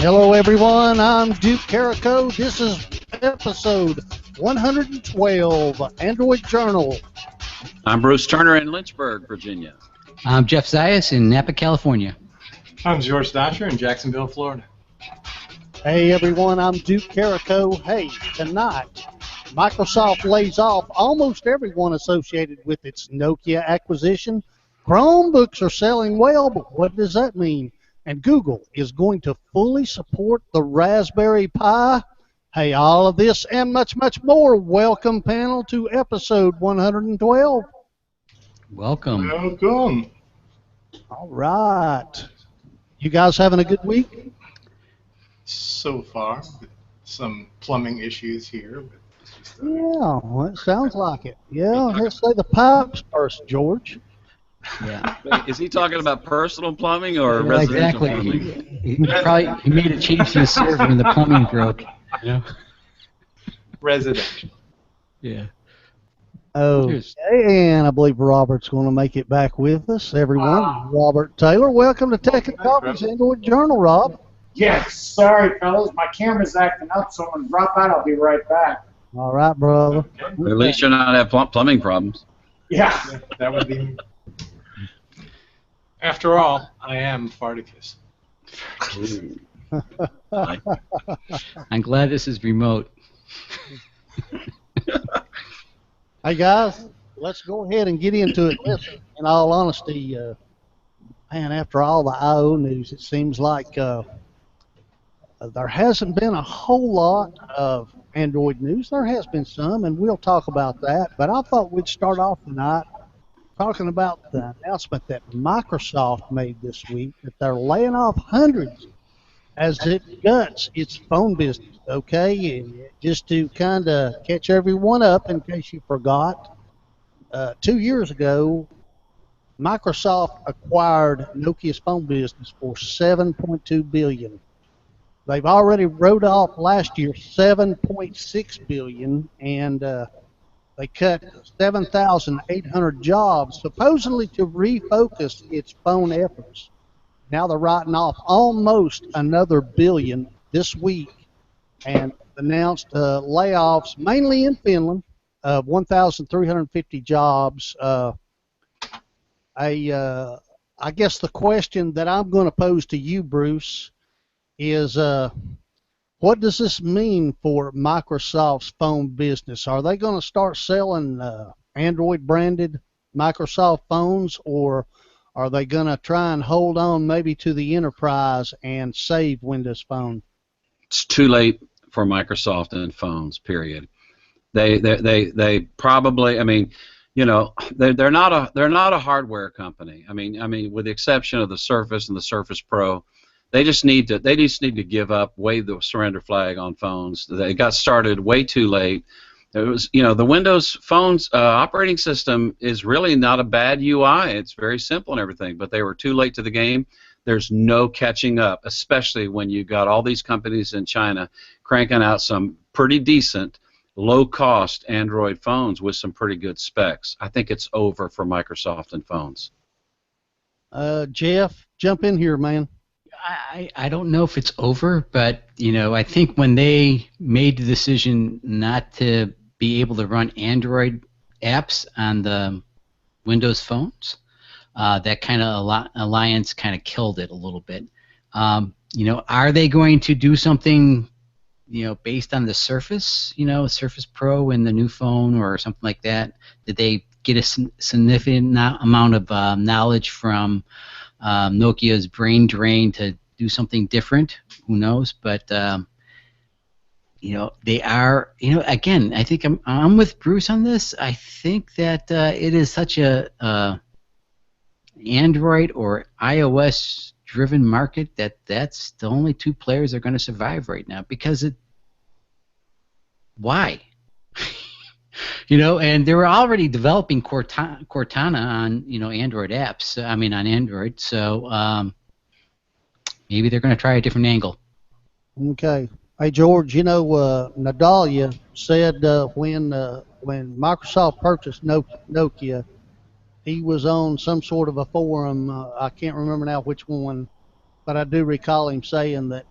Hello, everyone. I'm Duke Carico. This is episode 112 Android Journal. I'm Bruce Turner in Lynchburg, Virginia. I'm Jeff Zayas in Napa, California. I'm George Dosher in Jacksonville, Florida. Hey, everyone. I'm Duke Carico. Hey, tonight, Microsoft lays off almost everyone associated with its Nokia acquisition. Chromebooks are selling well, but what does that mean? And Google is going to fully support the Raspberry Pi. Hey, all of this and much, much more. Welcome, panel, to episode 112. Welcome. Welcome. All right. You guys having a good week? So far, some plumbing issues here. Yeah, well, it sounds like it. Yeah, let's say the pipes first, George. Yeah. Is he talking about personal plumbing or Yeah, residential exactly. plumbing? He made a change to his server and the plumbing broke. You know? Residential. Yeah. Oh, Cheers. and I believe Robert's going to make it back with us. Everyone, Robert Taylor, welcome to Tech and Coffee's Android Journal, Rob. Yes, sorry, fellas. My camera's acting up, so I'm going to drop out. I'll be right back. All right, brother. At least you're not have plumbing problems. Yeah. That would be. After all, I am Farticus. I'm glad this is remote. Hey, guys, let's go ahead and get into it. Listen, in all honesty, man, after all the I/O news, it seems like there hasn't been a whole lot of Android news. There has been some, and we'll talk about that. But I thought we'd start off tonight talking about the announcement that Microsoft made this week that they're laying off hundreds as it guts its phone business, okay? And just to kind of catch everyone up in case you forgot, 2 years ago, Microsoft acquired Nokia's phone business for $7.2 billion. They've already wrote off last year $7.6 billion, and they cut 7,800 jobs, supposedly to refocus its phone efforts. Now they're writing off almost another billion this week and announced layoffs, mainly in Finland, of 1,350 jobs. I guess the question that I'm going to pose to you, Bruce, is what does this mean for Microsoft's phone business? Are they going to start selling Android-branded Microsoft phones, or are they going to try and hold on maybe to the enterprise and save Windows Phone? It's too late for Microsoft and phones. Period. They probably. I mean, you know, they're not a hardware company. I mean, with the exception of the Surface and the Surface Pro. They just need to give up, wave the surrender flag on phones. They got started way too late. It was, you know, the Windows phones operating system is really not a bad UI. It's very simple and everything, but they were too late to the game. There's no catching up, especially when you got all these companies in China cranking out some pretty decent, low-cost Android phones with some pretty good specs. I think it's over for Microsoft and phones. Jeff, jump in here, man. I don't know if it's over, but you know, I think when they made the decision not to be able to run Android apps on the Windows phones, that kind of alliance kind of killed it a little bit. You know, are they going to do something, you know, based on the Surface, you know, Surface Pro and the new phone or something like that? Did they get a significant amount of knowledge from Nokia's brain drain to do something different? Who knows? But you know, they are. You know, again, I think I'm with Bruce on this. I think that it is such a Android or iOS driven market that's the only two players that are going to survive right now, because why? You know, and they were already developing Cortana on, you know, Android apps. I mean, on Android. So maybe they're going to try a different angle. Okay. Hey, George, you know, Nadalia said when Microsoft purchased Nokia, he was on some sort of a forum. I can't remember now which one, but I do recall him saying that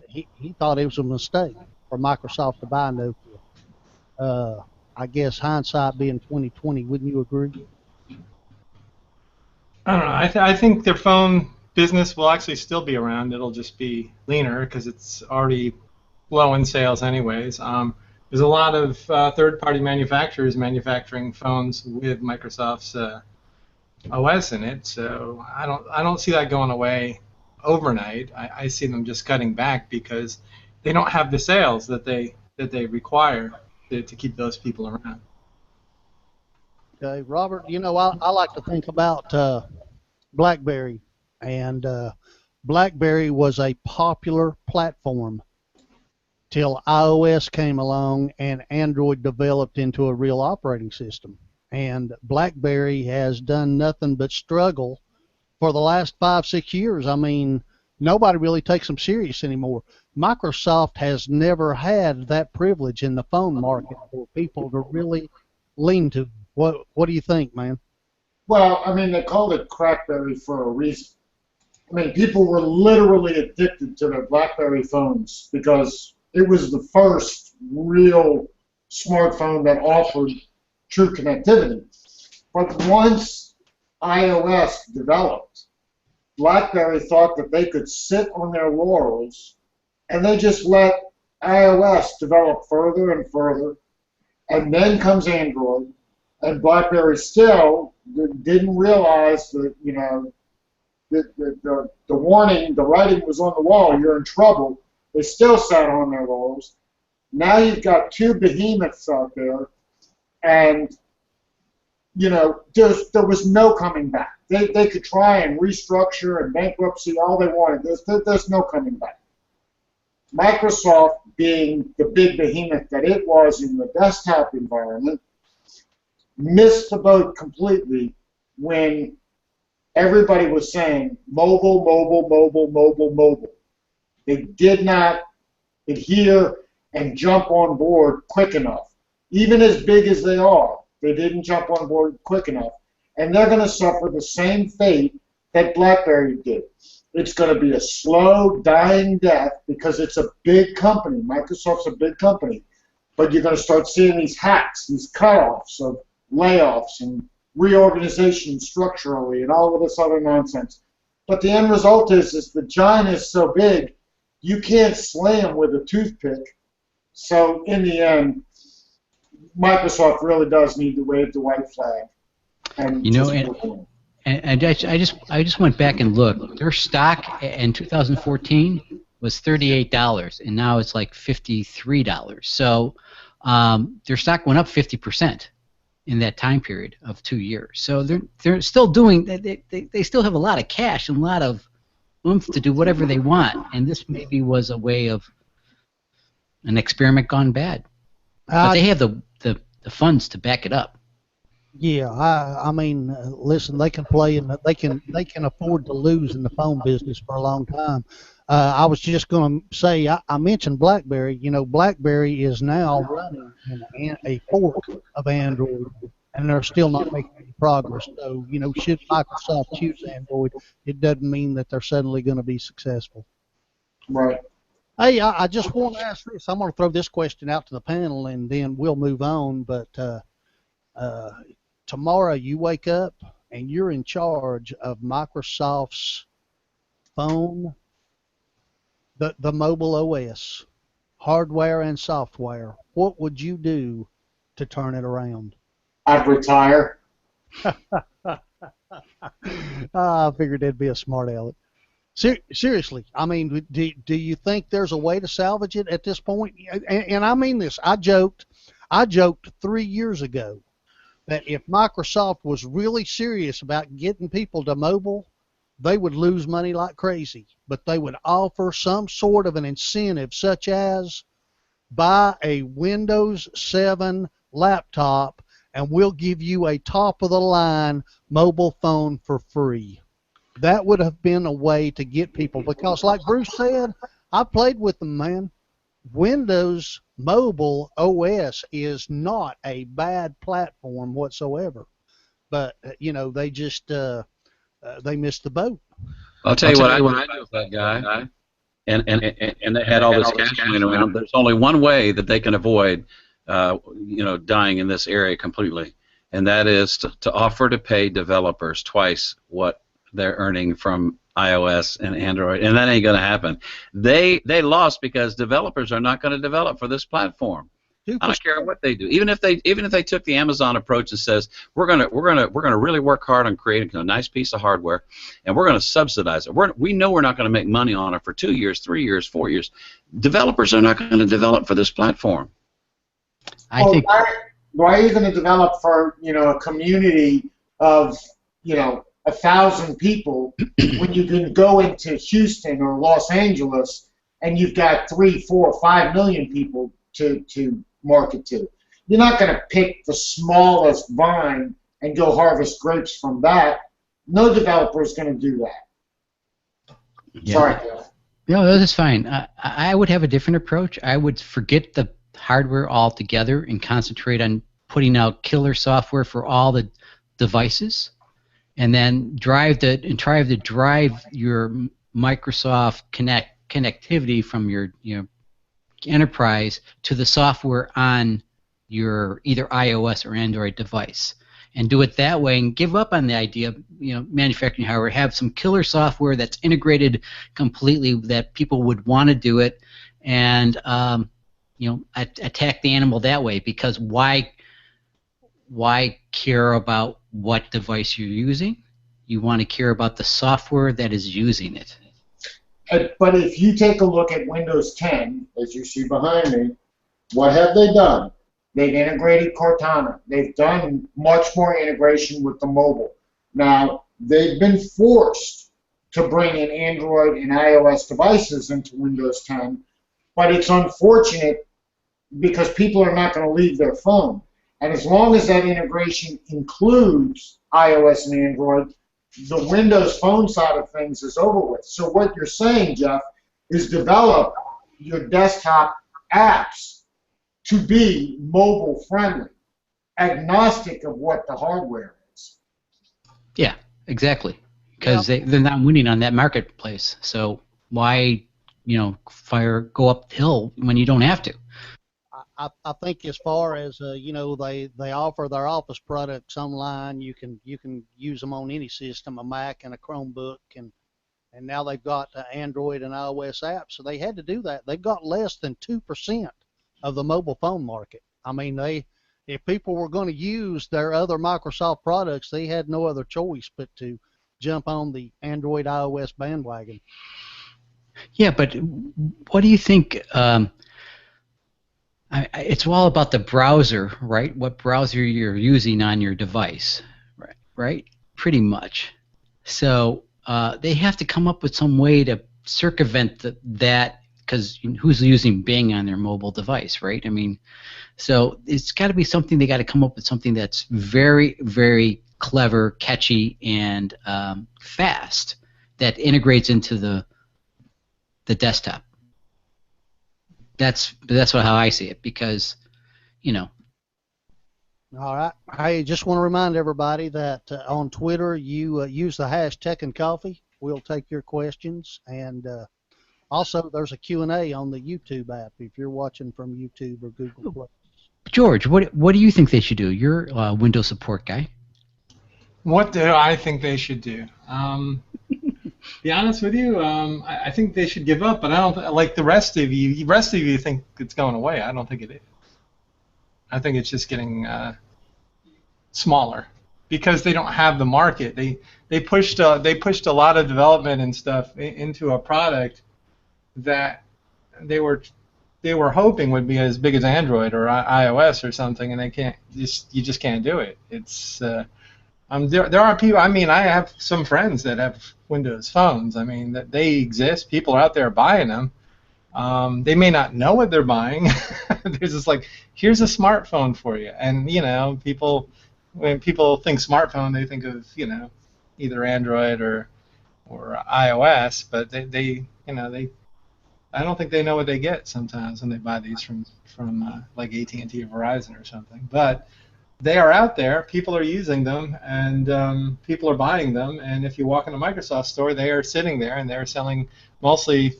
he thought it was a mistake for Microsoft to buy Nokia. I guess hindsight being 2020, wouldn't you agree? I don't know. I think their phone business will actually still be around. It'll just be leaner because it's already low in sales anyways. There's a lot of third-party manufacturers manufacturing phones with Microsoft's OS in it, so I don't see that going away overnight. I see them just cutting back because they don't have the sales that they require to keep those people around. Okay, Robert, I like to think about BlackBerry, and BlackBerry was a popular platform till iOS came along and Android developed into a real operating system. And BlackBerry has done nothing but struggle for the last 5-6 years. I mean, nobody really takes them serious anymore. Microsoft has never had that privilege in the phone market for people to really lean to. What do you think, man? Well, I mean, they called it Crackberry for a reason. I mean, people were literally addicted to their BlackBerry phones because it was the first real smartphone that offered true connectivity. But once iOS developed, BlackBerry thought that they could sit on their laurels, and they just let iOS develop further and further. And then comes Android, and BlackBerry still didn't realize that, the warning, the writing was on the wall, you're in trouble. They still sat on their laurels. Now you've got two behemoths out there, and there was no coming back. They could try and restructure and bankruptcy all they wanted. There's no coming back. Microsoft, being the big behemoth that it was in the desktop environment, missed the boat completely when everybody was saying mobile, mobile, mobile, mobile, mobile. They did not adhere and jump on board quick enough. Even as big as they are, they didn't jump on board quick enough. And they're going to suffer the same fate that BlackBerry did. It's going to be a slow, dying death because it's a big company. Microsoft's a big company. But you're going to start seeing these hacks, these cutoffs of layoffs and reorganization structurally and all of this other nonsense. But the end result is the giant is so big, you can't slay him with a toothpick. So in the end, Microsoft really does need to wave the white flag. And I just went back and looked. Their stock in 2014 was $38, and now it's like $53. So their stock went up 50% in that time period of 2 years. So they're still doing. They still have a lot of cash and a lot of oomph to do whatever they want. And this maybe was a way of an experiment gone bad. But they have the funds to back it up. Yeah, I mean, listen, they can play and they can afford to lose in the phone business for a long time. I was just going to say, I mentioned BlackBerry. BlackBerry is now running in a fork of Android, and they're still not making any progress. So, should Microsoft choose Android, it doesn't mean that they're suddenly going to be successful. Right. Hey, I just want to ask this. I'm going to throw this question out to the panel, and then we'll move on. But tomorrow you wake up and you're in charge of Microsoft's phone, the mobile OS, hardware and software. What would you do to turn it around? I'd retire. I figured that'd be a smart aleck. Seriously, I mean, do you think there's a way to salvage it at this point? And I mean this. I joked 3 years ago that if Microsoft was really serious about getting people to mobile, they would lose money like crazy. But they would offer some sort of an incentive, such as buy a Windows 7 laptop and we'll give you a top-of-the-line mobile phone for free. That would have been a way to get people, because like Bruce said, I played with them, man. Windows Mobile OS is not a bad platform whatsoever, but they just they missed the boat. I'll tell you what I do with that guy, and they had all this cash laying around. There's only one way that they can avoid, dying in this area completely, and that is to offer to pay developers twice what they're earning from iOS and Android, and that ain't going to happen. They lost because developers are not going to develop for this platform. I don't care what they do. Even if they took the Amazon approach and says we're gonna really work hard on creating a nice piece of hardware, and we're gonna subsidize it. We know we're not gonna make money on it for 2 years, 3 years, 4 years. Developers are not going to develop for this platform. Why are you going to develop for a community of 1,000 people when you can go into Houston or Los Angeles and you've got 3, 4, 5 million people to market to? You're not going to pick the smallest vine and go harvest grapes from that. No developer is going to do that. Yeah. Sorry, Jeff. No, that's fine. I would have a different approach. I would forget the hardware altogether and concentrate on putting out killer software for all the devices, and then try to drive your Microsoft connectivity from your enterprise to the software on your either iOS or Android device, and do it that way, and give up on the idea of manufacturing hardware. Have some killer software that's integrated completely that people would want to do it, and attack the animal that way. Because why care about what device you're using? You want to care about the software that is using it. But if you take a look at Windows 10, as you see behind me, what have they done? They've integrated Cortana. They've done much more integration with the mobile. Now, they've been forced to bring in Android and iOS devices into Windows 10, but it's unfortunate because people are not going to leave their phone. And as long as that integration includes iOS and Android, the Windows Phone side of things is over with. So what you're saying, Jeff, is develop your desktop apps to be mobile friendly, agnostic of what the hardware is. Yeah, exactly. Because they're not winning on that marketplace. So why, go uphill when you don't have to? I think as far as they offer their Office products online. You can use them on any system, a Mac and a Chromebook, and now they've got Android and iOS apps. So they had to do that. They've got less than 2% of the mobile phone market. I mean, if people were going to use their other Microsoft products, they had no other choice but to jump on the Android iOS bandwagon. Yeah, but what do you think? It's all about the browser, right? What browser you're using on your device, right? Pretty much. So they have to come up with some way to circumvent that, because who's using Bing on their mobile device, right? I mean, so it's got to be something. They got to come up with something that's very, very clever, catchy, and fast, that integrates into the desktop. That's how I see it, because, All right. I just want to remind everybody that on Twitter, you use the hashtag and coffee. We'll take your questions, and also there's a Q&A on the YouTube app if you're watching from YouTube or Google Play. George, what do you think they should do? You're a Windows support guy. What do I think they should do? Be honest with you, I think they should give up, but I don't like the rest of you. The rest of you think it's going away. I don't think it is. I think it's just getting smaller because they don't have the market. They pushed a lot of development and stuff into a product that they were hoping would be as big as Android or iOS or something, and you just can't do it. It's there are people. I mean, I have some friends that have Windows phones. I mean, that they exist. People are out there buying them. They may not know what they're buying. There's just like, here's a smartphone for you, and when people think smartphone, they think of either Android or iOS, but they I don't think they know what they get sometimes when they buy these from like AT&T or Verizon or something. But they are out there. People are using them, and people are buying them. And if you walk in a Microsoft store, they are sitting there, and they're selling mostly,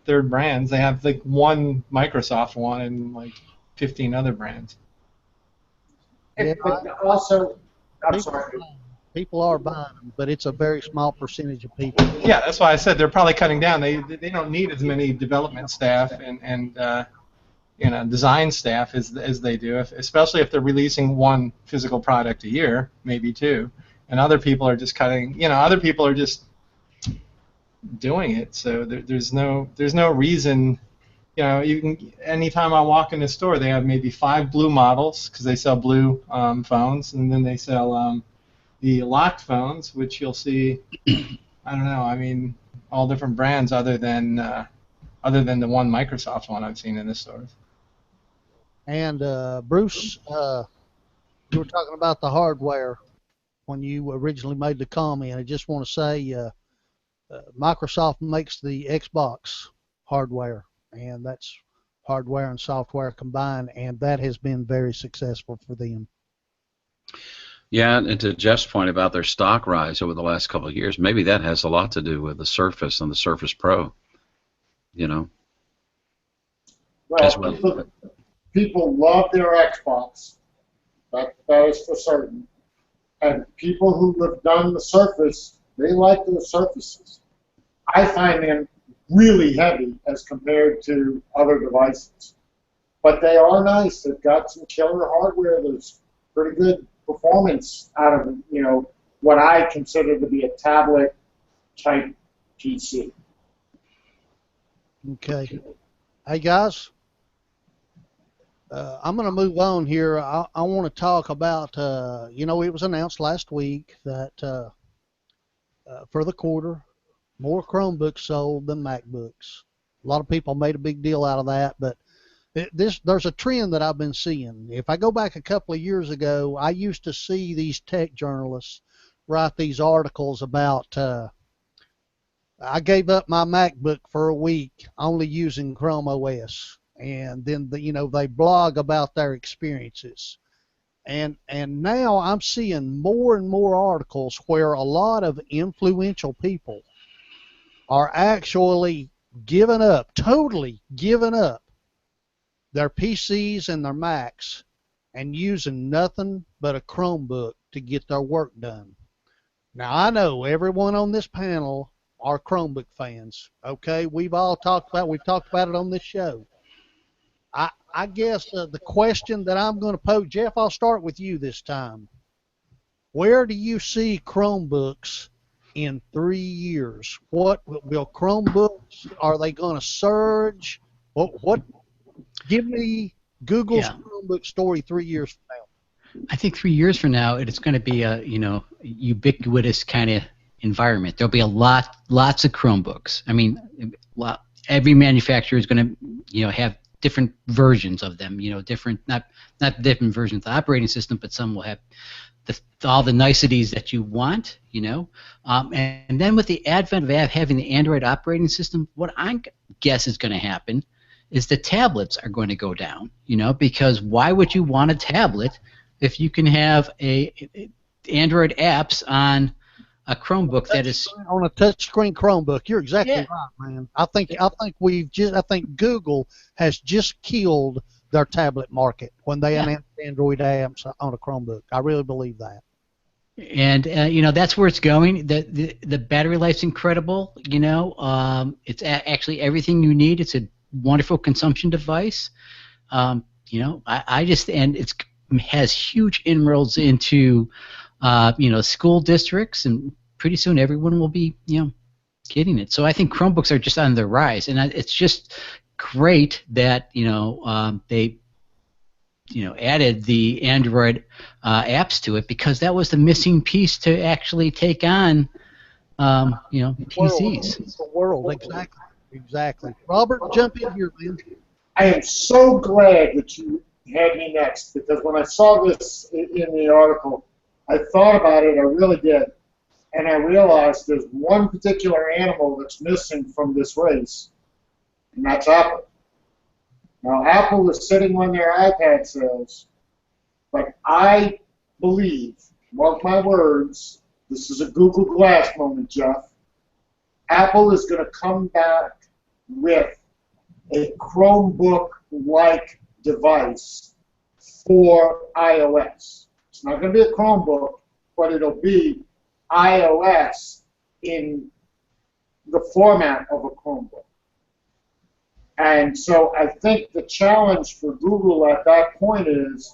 third brands. They have like one Microsoft one and like 15 other brands. Yeah, But also, I'm people, sorry. people are buying them, but it's a very small percentage of people. Yeah, that's why I said they're probably cutting down. They don't need as many development staff and design staff as they do, especially if they're releasing one physical product a year, maybe two, and other people are just cutting. Other people are just doing it. So there's no reason. Anytime I walk in the store, they have maybe 5 blue models because they sell blue phones, and then they sell the locked phones, which you'll see. I don't know. I mean, all different brands other than the one Microsoft one I've seen in the stores. And Bruce, you were talking about the hardware when you originally made the comment. I just want to say Microsoft makes the Xbox hardware, and that's hardware and software combined, and that has been very successful for them. Yeah, and to Jeff's point about their stock rise over the last couple of years, maybe that has a lot to do with the Surface and the Surface Pro. Well, As well. people love their Xbox. That is for certain. And people who have done the Surface, they like the Surfaces. I find them really heavy as compared to other devices. But they are nice. They've got some killer hardware. There's pretty good performance out of, what I consider to be a tablet type PC. Okay. Hey, guys. I'm going to move on here. I want to talk about, it was announced last week that for the quarter, more Chromebooks sold than MacBooks. A lot of people made a big deal out of that, but there's a trend that I've been seeing. If I go back a couple of years ago, I used to see these tech journalists write these articles about I gave up my MacBook for a week only using Chrome OS. And then they blog about their experiences, and now I'm seeing more and more articles where a lot of influential people are actually totally giving up their PCs and their Macs and using nothing but a Chromebook to get their work done. Now I know everyone on this panel are Chromebook fans. Okay, we've talked about it on this show. I guess the question that I'm going to pose, Jeff, I'll start with you this time. Where do you see Chromebooks in 3 years? What will Chromebooks, are they going to surge? What? Give me Google's Chromebook story 3 years from now. I think 3 years from now, it's going to be a ubiquitous kind of environment. There'll be lots of Chromebooks. I mean, every manufacturer is going to have different versions of them, different, not different versions of the operating system, but some will have all the niceties that you want, and then with the advent of having the Android operating system, what I guess is going to happen is the tablets are going to go down, because why would you want a tablet if you can have Android apps on a Chromebook that is on a touchscreen Chromebook? You're exactly right, man. I think Google has just killed their tablet market when they announced Android apps on a Chromebook. I really believe that. And that's where it's going. The battery life's incredible. It's actually everything you need. It's a wonderful consumption device. I just, and it has huge inroads into school districts, and pretty soon everyone will be, getting it. So I think Chromebooks are just on the rise, and it's just great that they added the Android apps to it, because that was the missing piece to actually take on PCs. The world, exactly. Robert, jump in here, man. I am so glad that you had me next, because when I saw this in the article, I thought about it, I really did, and I realized there's one particular animal that's missing from this race, and that's Apple. Now, Apple is sitting on their iPad sales, But I believe, mark my words, this is a Google Glass moment, Jeff. Apple is going to come back with a Chromebook-like device for iOS. It's not going to be a Chromebook, but it'll be iOS in the format of a Chromebook. And so I think the challenge for Google at that point is,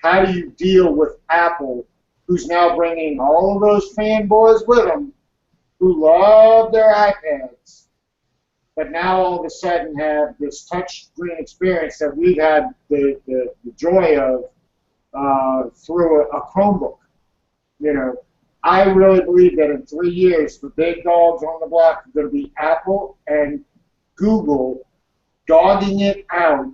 how do you deal with Apple, who's now bringing all of those fanboys with them who love their iPads, but now all of a sudden have this touch-screen experience that we've had the joy of through a Chromebook. You know, I really believe that in 3 years, the big dogs on the block are going to be Apple and Google dogging it out,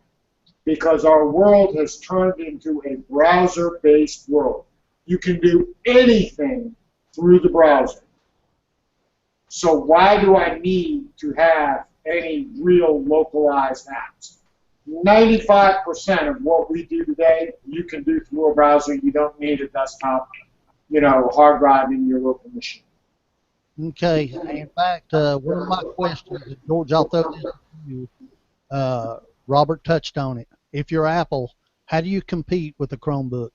because our world has turned into a browser-based world. You can do anything through the browser. So why do I need to have any real localized apps? 95% of what we do today, you can do through a browser. You don't need a desktop, hard drive in your local machine. Okay. In fact, one of my questions, George, I'll throw this to you. Robert touched on it. If you're Apple, how do you compete with a Chromebook?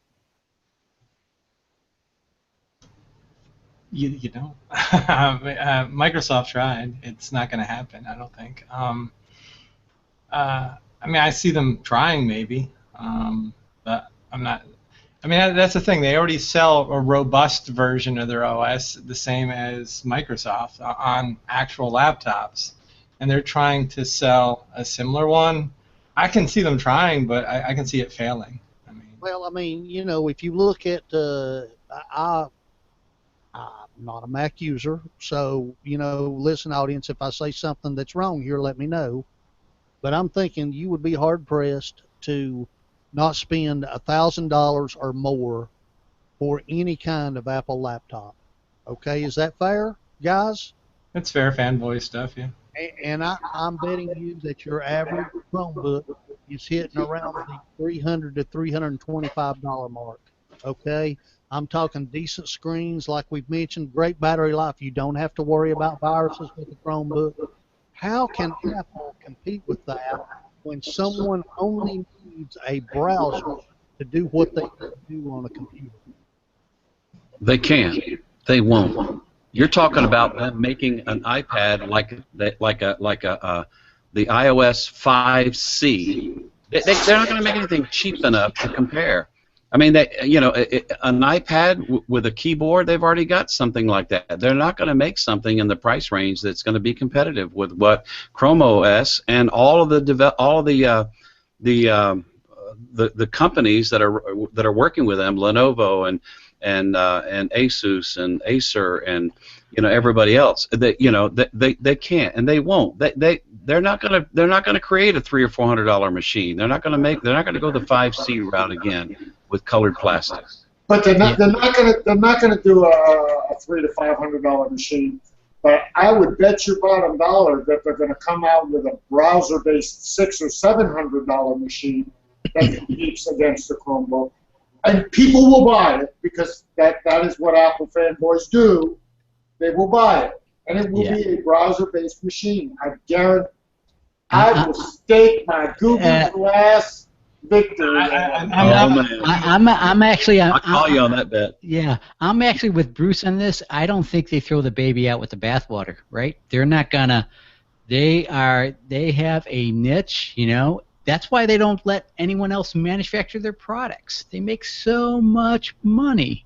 You don't. Microsoft tried. It's not going to happen, I don't think. I mean, I see them trying maybe, but I'm not. I mean, that's the thing. They already sell a robust version of their OS, the same as Microsoft, on actual laptops, and they're trying to sell a similar one. I can see them trying, but I can see it failing. Well, I mean, if you look at, I'm not a Mac user, so, listen, audience, if I say something that's wrong here, let me know. But I'm thinking you would be hard-pressed to not spend $1,000 or more for any kind of Apple laptop. Okay, is that fair, guys? It's fair fanboy stuff, yeah. And I'm betting you that your average Chromebook is hitting around the $300 to $325 mark. Okay, I'm talking decent screens, like we've mentioned, great battery life. You don't have to worry about viruses with the Chromebook. How can Apple compete with that when someone only needs a browser to do what they can do on a computer? They can't. They won't. You're talking about them making an iPad like the iOS 5C. They're not going to make anything cheap enough to compare. I mean, an iPad with a keyboard, they've already got something like that. They're not going to make something in the price range that's going to be competitive with what Chrome OS and all of the companies that are working with them, Lenovo and Asus and Acer and everybody else. They can't and they won't. They're not gonna create a $300 or $400 machine. They're not gonna go the 5C route again with colored plastics. But they're not gonna do a $300 to $500 machine. But I would bet your bottom dollar that they're going to come out with a browser-based $600 or $700 machine that competes against the Chromebook. And people will buy it because that is what Apple fanboys do. They will buy it. And it will be a browser-based machine. I guarantee. I will stake my Google Glass victory. I'm actually. I'll call you on that bet. Yeah, I'm actually with Bruce on this. I don't think they throw the baby out with the bathwater, right? They're not gonna. They have a niche, That's why they don't let anyone else manufacture their products. They make so much money,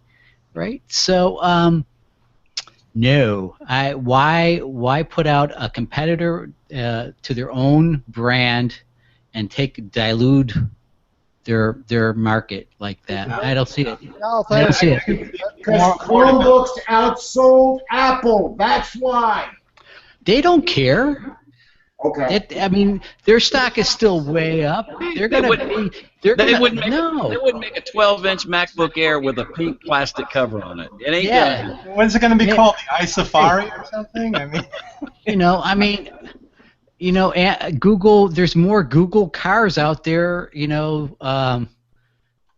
right? So, no. Why put out a competitor to their own brand and dilute their market like that? No. I don't see it. No, I don't see it. Because Chromebooks outsold Apple. That's why. They don't care. Okay. I mean, their stock is still way up. They wouldn't make a 12-inch MacBook Air with a pink plastic cover on it. It ain't done. When's it going to be called? The iSafari or something? I mean, Google. There's more Google cars out there.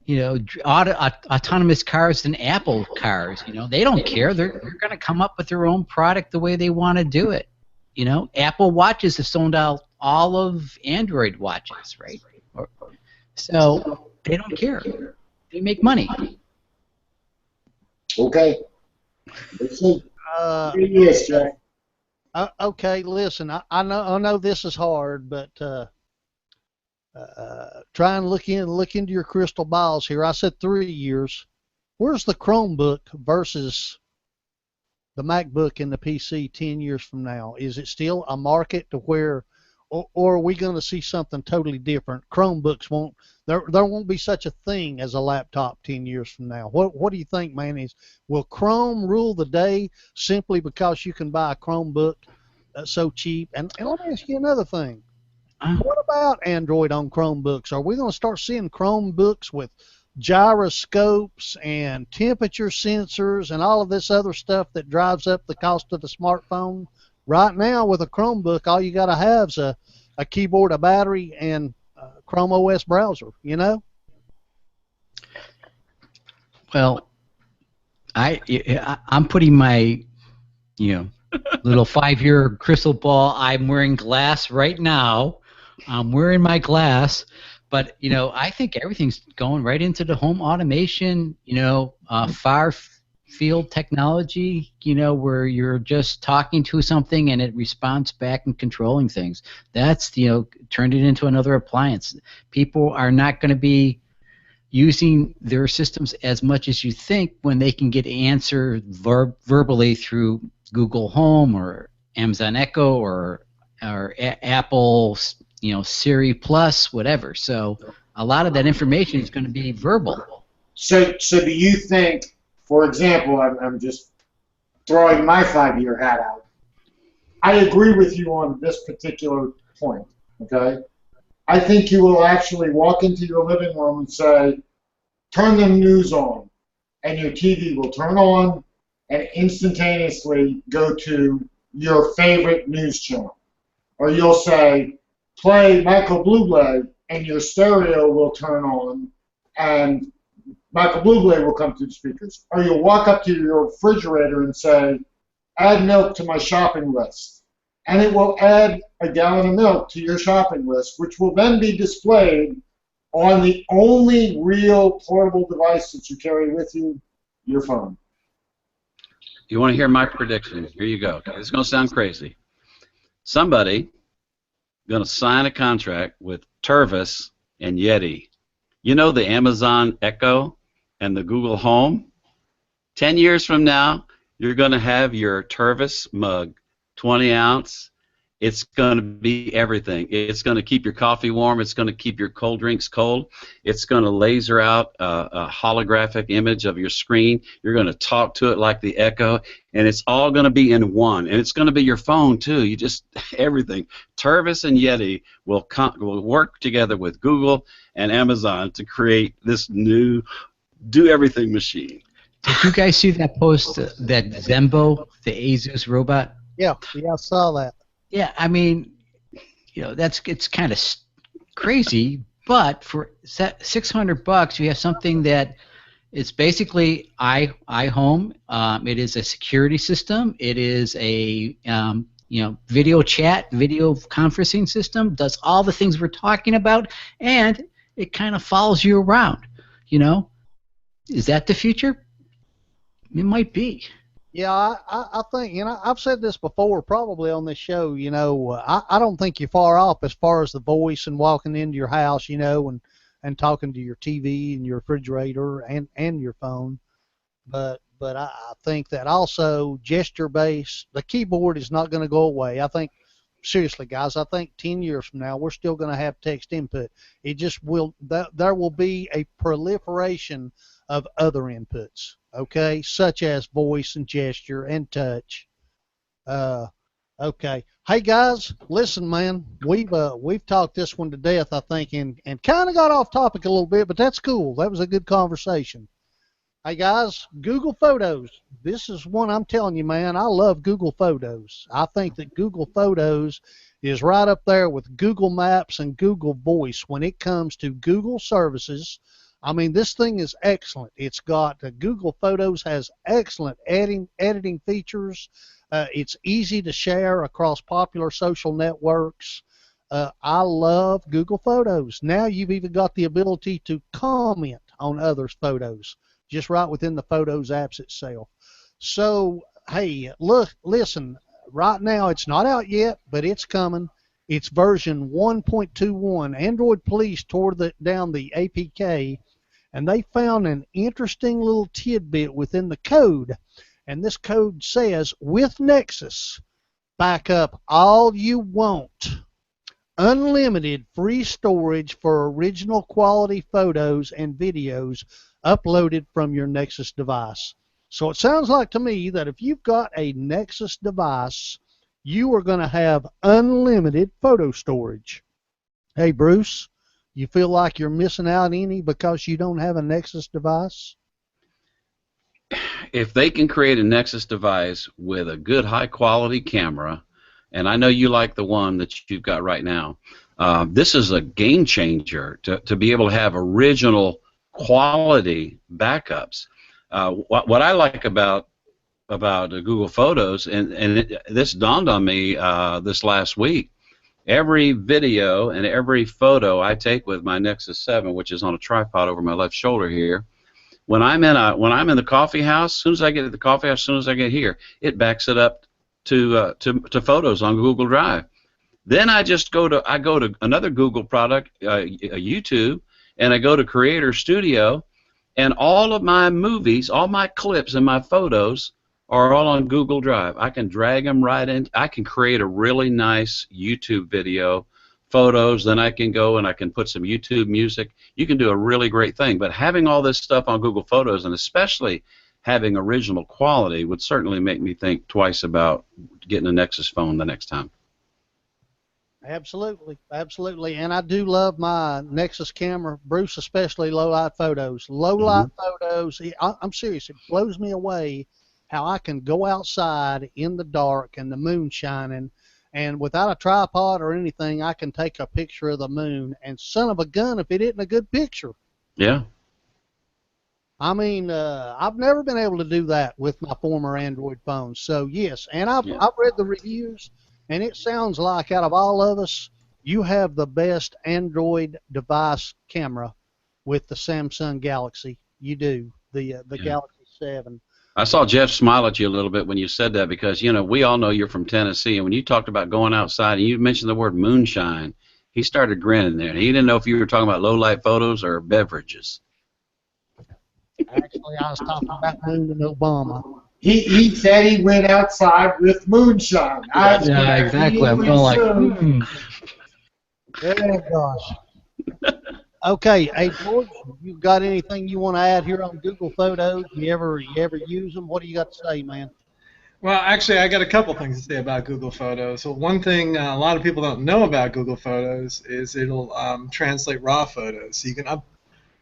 autonomous cars than Apple cars. They don't care. They're going to come up with their own product the way they want to do it. Apple watches have sold out all of Android watches, right? So they don't care. They make money. Okay. Let's see. Yes, Jeff. Okay, listen, I know this is hard, but try and look into your crystal balls here. I said 3 years. Where's the Chromebook versus the MacBook and the PC 10 years from now? Is it still a market to where, or are we going to see something totally different? Chromebooks there won't be such a thing as a laptop 10 years from now. What do you think, man? Will Chrome rule the day simply because you can buy a Chromebook so cheap? And let me ask you another thing. What about Android on Chromebooks? Are we going to start seeing Chromebooks with gyroscopes and temperature sensors and all of this other stuff that drives up the cost of the smartphone? Right now, with a Chromebook, all you got to have is a keyboard, a battery, and Chrome OS browser, Well, I'm putting my, little 5-year crystal ball. I'm wearing glass right now. I'm wearing my glass, but I think everything's going right into the home automation. Far field technology. Where you're just talking to something and it responds back and controlling things. That's turned it into another appliance. People are not going to be using their systems as much as you think when they can get answer verbally through Google Home or Amazon Echo or Apple, Siri Plus, whatever. So a lot of that information is going to be verbal. So do you think, for example, I'm just throwing my 5-year hat out. I agree with you on this particular point, okay? I think you will actually walk into your living room and say, turn the news on, and your TV will turn on and instantaneously go to your favorite news channel. Or you'll say, play Michael Bublé, and your stereo will turn on, and Michael Bublé will come to the speakers. Or you'll walk up to your refrigerator and say, add milk to my shopping list. And it will add a gallon of milk to your shopping list, which will then be displayed on the only real portable device that you carry with you, your phone. You want to hear my prediction? Here you go. It's going to sound crazy. Somebody going to sign a contract with Tervis and Yeti. The Amazon Echo and the Google Home? 10 years from now, you're going to have your Tervis mug, 20 ounce. It's going to be everything. It's going to keep your coffee warm. It's going to keep your cold drinks cold. It's going to laser out a holographic image of your screen. You're going to talk to it like the Echo, and it's all going to be in one. And it's going to be your phone too. You just everything. Tervis and Yeti will work together with Google and Amazon to create this new do everything machine. Did you guys see that post that Zembo, the Asus robot? Yeah, I saw that. Yeah, I mean, it's kind of crazy, but for $600, you have something that it's basically iHome. It is a security system. It is a video chat, video conferencing system. Does all the things we're talking about, and it kind of follows you around. Is that the future? It might be. Yeah, I think, I've said this before probably on this show, I don't think you're far off as far as the voice and walking into your house, and talking to your TV and your refrigerator and your phone. But I think that also gesture-based, the keyboard is not going to go away. I think, seriously, guys, I think 10 years from now we're still going to have text input. It just will, there will be a proliferation of other inputs. Okay, such as voice and gesture and touch. Okay. Hey guys, listen, man. We've talked this one to death, I think, and kind of got off topic a little bit, but that's cool. That was a good conversation. Hey guys, Google Photos. This is one I'm telling you, man. I love Google Photos. I think that Google Photos is right up there with Google Maps and Google Voice when it comes to Google services. I mean, this thing is excellent. It's got Google Photos has excellent editing features. It's easy to share across popular social networks. I love Google Photos. Now you've even got the ability to comment on others' photos just right within the Photos apps itself. So, hey, look, listen, right now it's not out yet, but it's coming. It's version 1.21. Android Police tore down the APK, and they found an interesting little tidbit within the code. And this code says, with Nexus, back up all you want. Unlimited free storage for original quality photos and videos uploaded from your Nexus device. So it sounds like to me that if you've got a Nexus device, you are going to have unlimited photo storage. Hey, Bruce, you feel like you're missing out any because you don't have a Nexus device? If they can create a Nexus device with a good high-quality camera, and I know you like the one that you've got right now, this is a game changer to be able to have original quality backups. What I like about Google Photos, and this dawned on me this last week, every video and every photo I take with my Nexus 7, which is on a tripod over my left shoulder here, when I'm in the coffee house, as soon as I get to the coffee house, as soon as I get here, it backs it up to photos on Google Drive. Then I go to another Google product, YouTube, and I go to Creator Studio, and all of my movies, all my clips and my photos are all on Google Drive. I can drag them right in. I can create a really nice YouTube video, photos, then I can go and I can put some YouTube music. You can do a really great thing. But having all this stuff on Google Photos, and especially having original quality, would certainly make me think twice about getting a Nexus phone the next time. Absolutely, absolutely, and I do love my Nexus camera, Bruce, especially low-light photos. Low-light photos, I'm serious, it blows me away how I can go outside in the dark and the moon shining, and without a tripod or anything, I can take a picture of the moon, and son of a gun if it isn't a good picture. Yeah. I mean, I've never been able to do that with my former Android phones, so yes, and I've read the reviews, and it sounds like out of all of us, you have the best Android device camera with the Samsung Galaxy. You do, the Galaxy 7. I saw Jeff smile at you a little bit when you said that because, you know, we all know you're from Tennessee, and when you talked about going outside and you mentioned the word moonshine, he started grinning there. And he didn't know if you were talking about low-light photos or beverages. Actually, I was talking about moon and Obama. He said he went outside with moonshine. Yeah, exactly. I'm going like, Oh, gosh. Okay, hey, George, you got anything you want to add here on Google Photos? You ever use them? What do you got to say, man? Well, actually, I got a couple things to say about Google Photos. So one thing a lot of people don't know about Google Photos is it'll translate RAW photos. So you can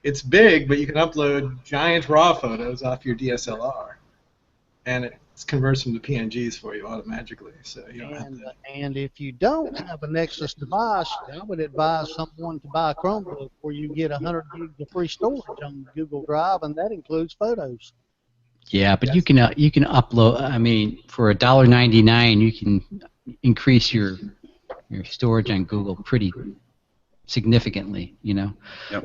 it's big, but you can upload giant RAW photos off your DSLR, and it converts them to PNGs for you automatically. So you don't have to. And if you don't have a Nexus device, I would advise someone to buy a Chromebook where you get 100 gigs of free storage on Google Drive, and that includes photos. yeah, but you can upload. I mean, for $1.99, you can increase your storage on Google pretty significantly. You know. Yep.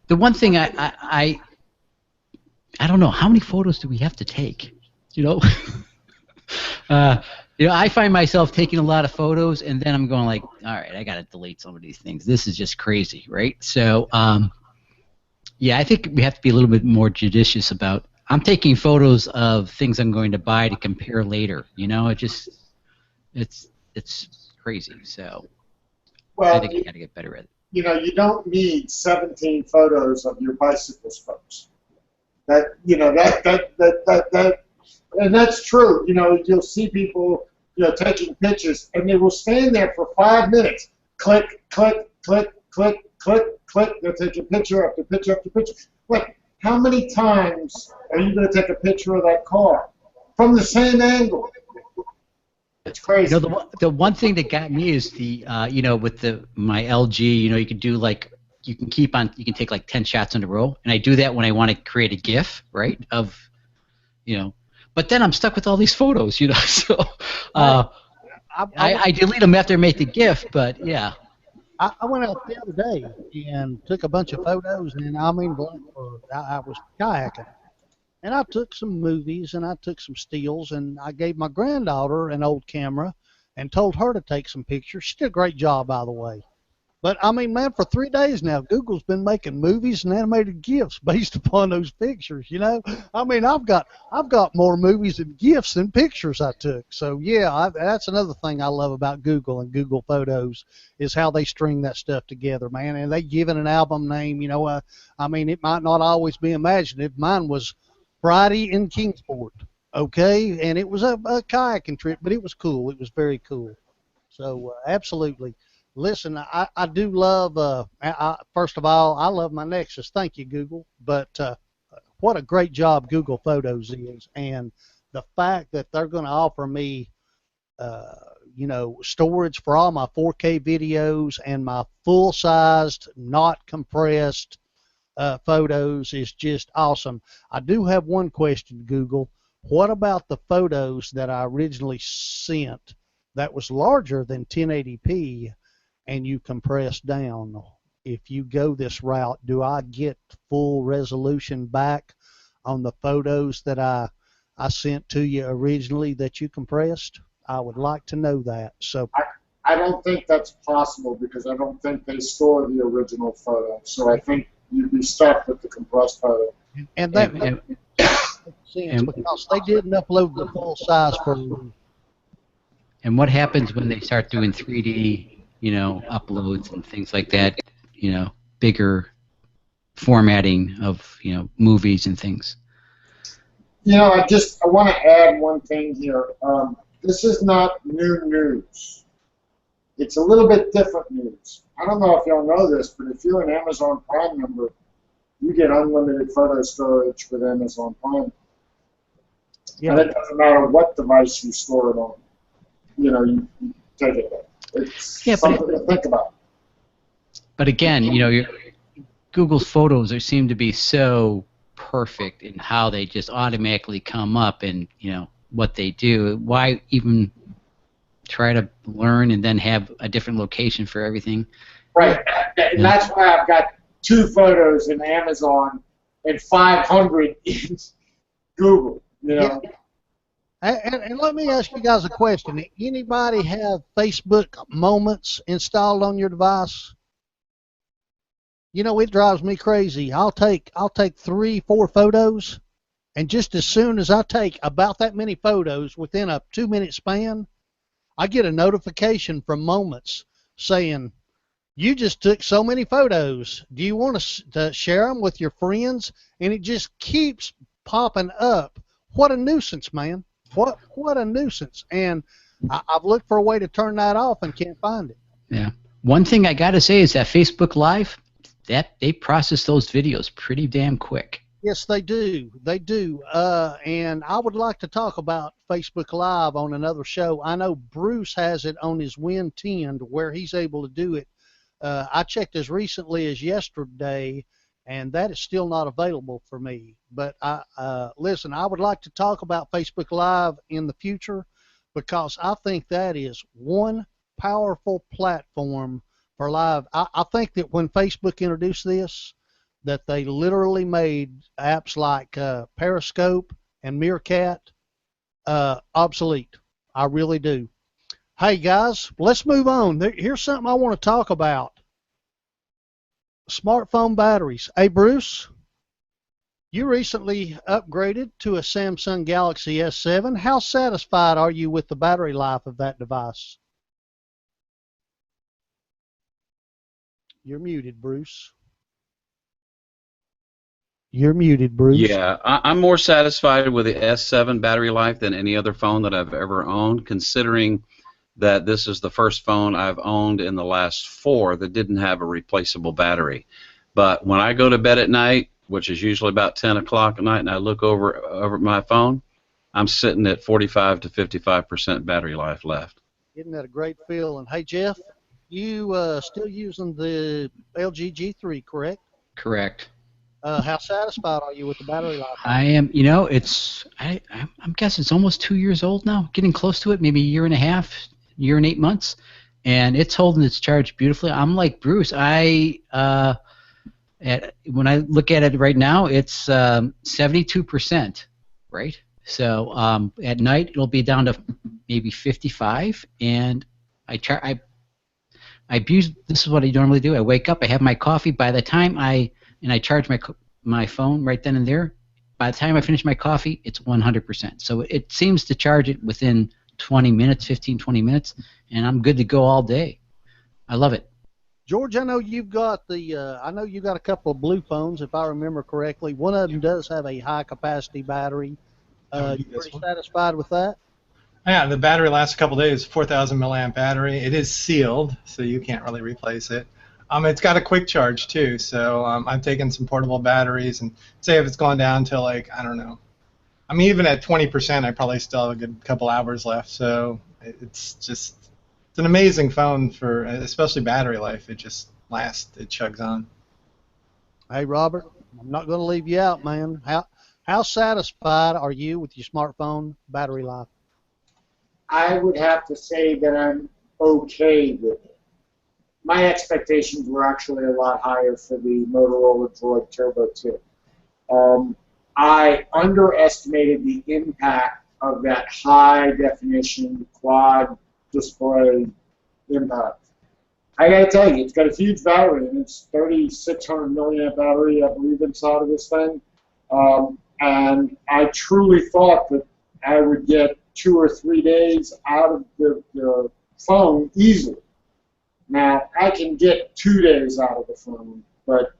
The one thing I don't know, how many photos do we have to take? You know, I find myself taking a lot of photos, and then I'm going like, all right, I got to delete some of these things. This is just crazy, right? So, yeah, I think we have to be a little bit more judicious about. I'm taking photos of things I'm going to buy to compare later. You know, it's crazy. So, Well, I think I got to get better at it. You know, you don't need 17 photos of your bicycle spokes. And that's true. You know, you'll see people, taking pictures, and they will stand there for 5 minutes. Click, click, click, click, click, click. They'll take a picture after picture after picture. Like, how many times are you going to take a picture of that car from the same angle? It's crazy. You know, the one thing that got me is the with my LG, you could do like you can keep on. You can take like 10 shots in a row, and I do that when I want to create a GIF, right? Of, but then I'm stuck with all these photos, So I delete them after I make the GIF, but yeah. I went out the other day and took a bunch of photos, and I was kayaking. And I took some movies, and I took some stills, and I gave my granddaughter an old camera and told her to take some pictures. She did a great job, by the way. But, I mean, man, for 3 days now, Google's been making movies and animated GIFs based upon those pictures, I mean, I've got more movies and GIFs than pictures I took. So, yeah, that's another thing I love about Google and Google Photos is how they string that stuff together, man. And they give it an album name, I mean, it might not always be imaginative. Mine was Friday in Kingsport, okay? And it was a kayaking trip, but it was cool. It was very cool. So, absolutely. Listen, I do love, first of all, I love my Nexus. Thank you, Google. But what a great job Google Photos is. And the fact that they're going to offer me, storage for all my 4K videos and my full-sized, not compressed photos is just awesome. I do have one question, Google. What about the photos that I originally sent that was larger than 1080p? And you compress down? If you go this route, do I get full resolution back on the photos that I sent to you originally that you compressed? I would like to know that. So I don't think that's possible because I don't think they store the original photo. So I think you'd be stuck with the compressed photo. And that makes sense because they didn't upload the full size for you. And what happens when they start doing 3D uploads and things like that, bigger formatting of, movies and things? I want to add one thing here. This is not new news. It's a little bit different news. I don't know if y'all know this, but if you're an Amazon Prime member, you get unlimited photo storage with Amazon Prime. Yeah. And it doesn't matter what device you store it on. You take it there. It's something to think about. But again, Google's photos seem to be so perfect in how they just automatically come up and what they do. Why even try to learn and then have a different location for everything? Right, and that's why I've got 2 photos in Amazon and 500 in Google. Yeah. And let me ask you guys a question. Anybody have Facebook Moments installed on your device? It drives me crazy. I'll take 3, 4 photos, and just as soon as I take about that many photos within a 2-minute span, I get a notification from Moments saying, you just took so many photos. Do you want to share them with your friends? And it just keeps popping up. What a nuisance, man. What a nuisance. And I've looked for a way to turn that off and can't find it. Yeah. One thing I got to say is that Facebook Live, that they process those videos pretty damn quick. Yes, they do. They do. And I would like to talk about Facebook Live on another show. I know Bruce has it on his Win 10 to where he's able to do it. I checked as recently as yesterday, and that is still not available for me. But listen, I would like to talk about Facebook Live in the future because I think that is one powerful platform for live. I think that when Facebook introduced this, that they literally made apps like Periscope and Meerkat obsolete. I really do. Hey guys, let's move on. Here's something I want to talk about. Smartphone batteries. Hey Bruce, you recently upgraded to a Samsung Galaxy S7. How satisfied are you with the battery life of that device? You're muted, Bruce. You're muted, Bruce. Yeah, I'm more satisfied with the S7 battery life than any other phone that I've ever owned, considering that this is the first phone I've owned in the last 4 that didn't have a replaceable battery. But when I go to bed at night, which is usually about 10 o'clock at night, and I look over my phone, I'm sitting at 45 to 55% battery life left. Isn't that a great feeling? Hey, Jeff? You still using the LG G3, correct? Correct. How satisfied are you with the battery life? I am, you know, I'm guessing it's almost 2 years old now, getting close to it, maybe a year and a half, year and 8 months, and it's holding its charge beautifully. I'm like Bruce. When I look at it right now, it's 72%, right? So at night it'll be down to maybe 55, and I abuse. This is what I normally do. I wake up, I have my coffee. By the time I charge my phone right then and there. By the time I finish my coffee, it's 100%. So it seems to charge it within 20 minutes, 15, 20 minutes, and I'm good to go all day. I love it. George, I know you've got a couple of blue phones, if I remember correctly. One of them does have a high capacity battery. You pretty satisfied with that? Yeah, the battery lasts a couple days. 4,000 milliamp battery. It is sealed, so you can't really replace it. It's got a quick charge too, so I've taken some portable batteries, and say if it's gone down to like, I don't know. I mean, even at 20%, I probably still have a good couple hours left. So it's an amazing phone for especially battery life. It just lasts. It chugs on. Hey, Robert, I'm not going to leave you out, man. How satisfied are you with your smartphone battery life? I would have to say that I'm okay with it. My expectations were actually a lot higher for the Motorola Droid Turbo 2. I underestimated the impact of that high-definition quad display impact. I got to tell you, it's got a huge battery, and it's 3,600 milliamp battery, I believe, inside of this thing. And I truly thought that I would get 2 or 3 days out of the phone easily. Now, I can get 2 days out of the phone, but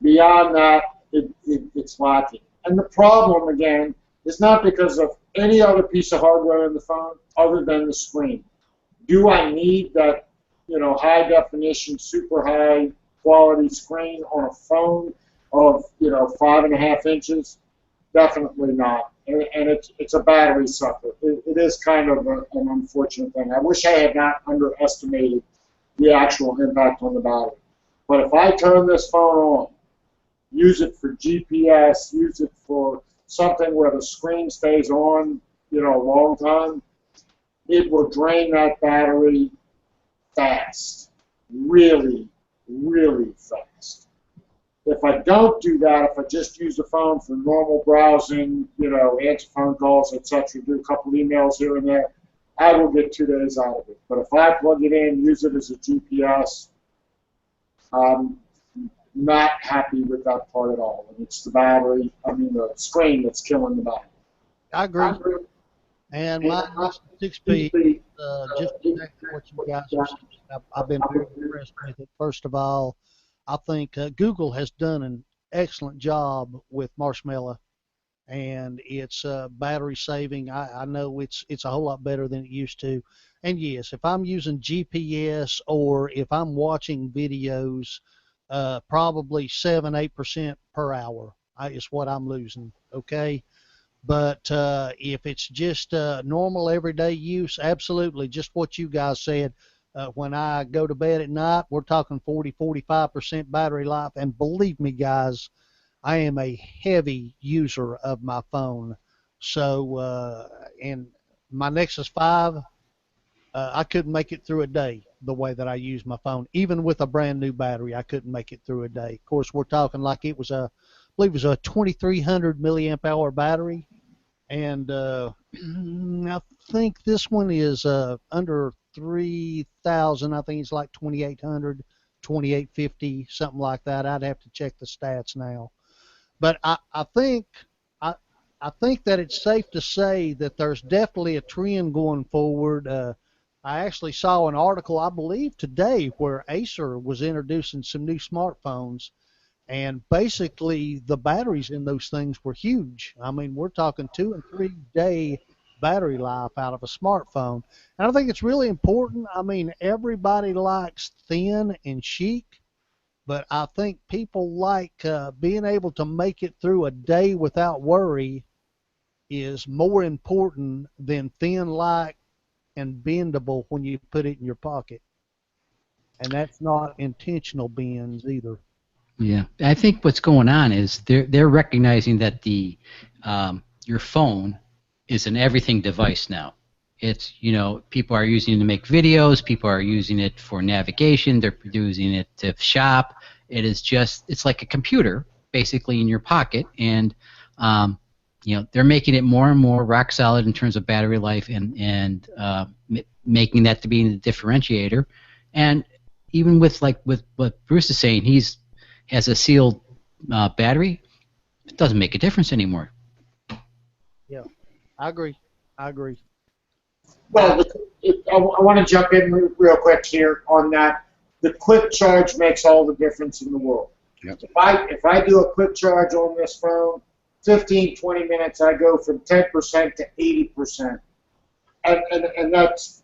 beyond that, it's lacking. And the problem, again, is not because of any other piece of hardware in the phone other than the screen. Do I need that, high definition, super high quality screen on a phone of, 5.5 inches? Definitely not. And it's a battery sucker. It is kind of an unfortunate thing. I wish I had not underestimated the actual impact on the battery. But if I turn this phone on, use it for GPS, use it for something where the screen stays on, a long time, it will drain that battery fast. Really, really fast. If I don't do that, if I just use the phone for normal browsing, answer phone calls, etc., do a couple emails here and there, I will get 2 days out of it. But if I plug it in, use it as a GPS, I'm not happy with that part at all. And it's the battery, the screen that's killing the battery. I agree. And my 6P, just exactly what you guys are saying. I've been very impressed with it. First of all, I think Google has done an excellent job with Marshmallow, and it's battery saving. I know it's a whole lot better than it used to. And yes, if I'm using GPS or if I'm watching videos, probably 7-8% per hour is what I'm losing. Okay. But if it's just normal everyday use, absolutely, just what you guys said. When I go to bed at night, we're talking 40-45% battery life. And believe me, guys, I am a heavy user of my phone. So, and my Nexus 5, I couldn't make it through a day the way that I use my phone. Even with a brand new battery, I couldn't make it through a day. Of course, we're talking like I believe it was a 2,300 milliamp hour battery. And I think this one is under 3,000. I think it's like 2,800, 2,850, something like that. I'd have to check the stats now. But I think that it's safe to say that there's definitely a trend going forward. I actually saw an article, I believe today, where Acer was introducing some new smartphones. And basically, the batteries in those things were huge. I mean, we're talking 2 and 3 day battery life out of a smartphone. And I think it's really important. I mean, everybody likes thin and chic, but I think people like being able to make it through a day without worry is more important than thin, light, and bendable when you put it in your pocket. and that's not intentional bins either. Yeah, I think what's going on is they're recognizing that the your phone is an everything device now. It's, people are using it to make videos, people are using it for navigation, they're using it to shop. It's like a computer basically in your pocket, and they're making it more and more rock solid in terms of battery life, and making that to be the differentiator. And even with what Bruce is saying, has a sealed battery, it doesn't make a difference anymore. Yeah, I agree. Well, I want to jump in real quick here on that. The quick charge makes all the difference in the world. Yep. If I do a quick charge on this phone, 15, 20 minutes, I go from 10% to 80%. And that's,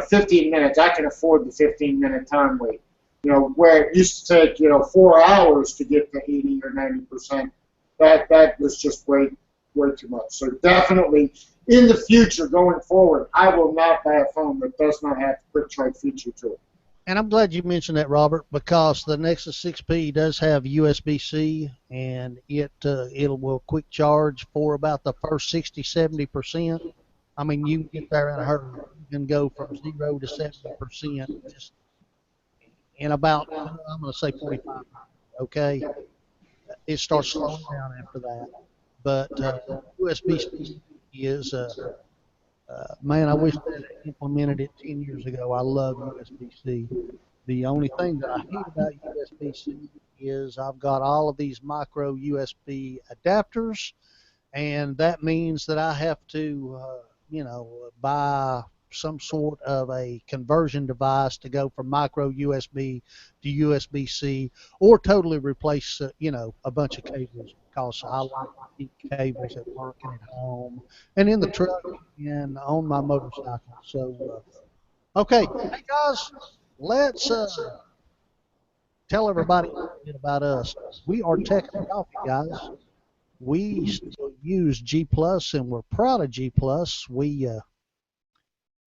15 minutes. I can afford the 15-minute time wait. Where it used to take, 4 hours to get to 80 or 90%, that was just way too much. So definitely, in the future, going forward, I will not buy a phone that does not have the quick charge feature to it. And I'm glad you mentioned that, Robert, because the Nexus 6P does have USB-C, and it will quick charge for about the first 60-70%. I mean, you can get there in a hurry. You can go from 0 to 70% just in about, I'm going to say 45 minutes, okay? It starts slowing down after that. But USB-C is, man, I wish they had implemented it 10 years ago. I love USB-C. The only thing that I hate about USB-C is I've got all of these micro USB adapters, and that means that I have to, buy some sort of a conversion device to go from micro USB to USB-C, or totally replace, a bunch of cables, because I like to keep cables at work and at home and in the truck and on my motorcycle. So, okay, hey guys, let's tell everybody a little bit about us. We are Tech and Coffee, guys. We still use G+, and we're proud of G+.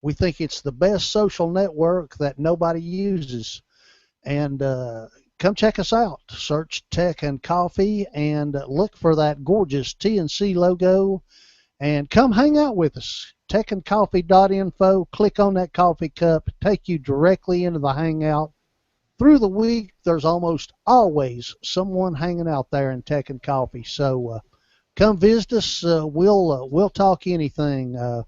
We think it's the best social network that nobody uses. And come check us out. Search Tech and Coffee and look for that gorgeous TNC logo, and come hang out with us. techandcoffee.info. Click on that coffee cup. Take you directly into the hangout. Through the week, there's almost always someone hanging out there in Tech and Coffee. So come visit us. We'll talk anything.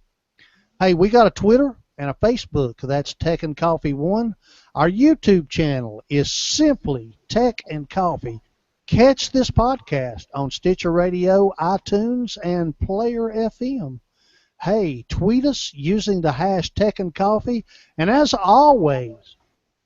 Hey, we got a Twitter and a Facebook. That's Tech and Coffee 1. Our YouTube channel is simply Tech and Coffee. Catch this podcast on Stitcher Radio, iTunes, and Player FM. Hey, tweet us using the hash Tech and Coffee. And as always,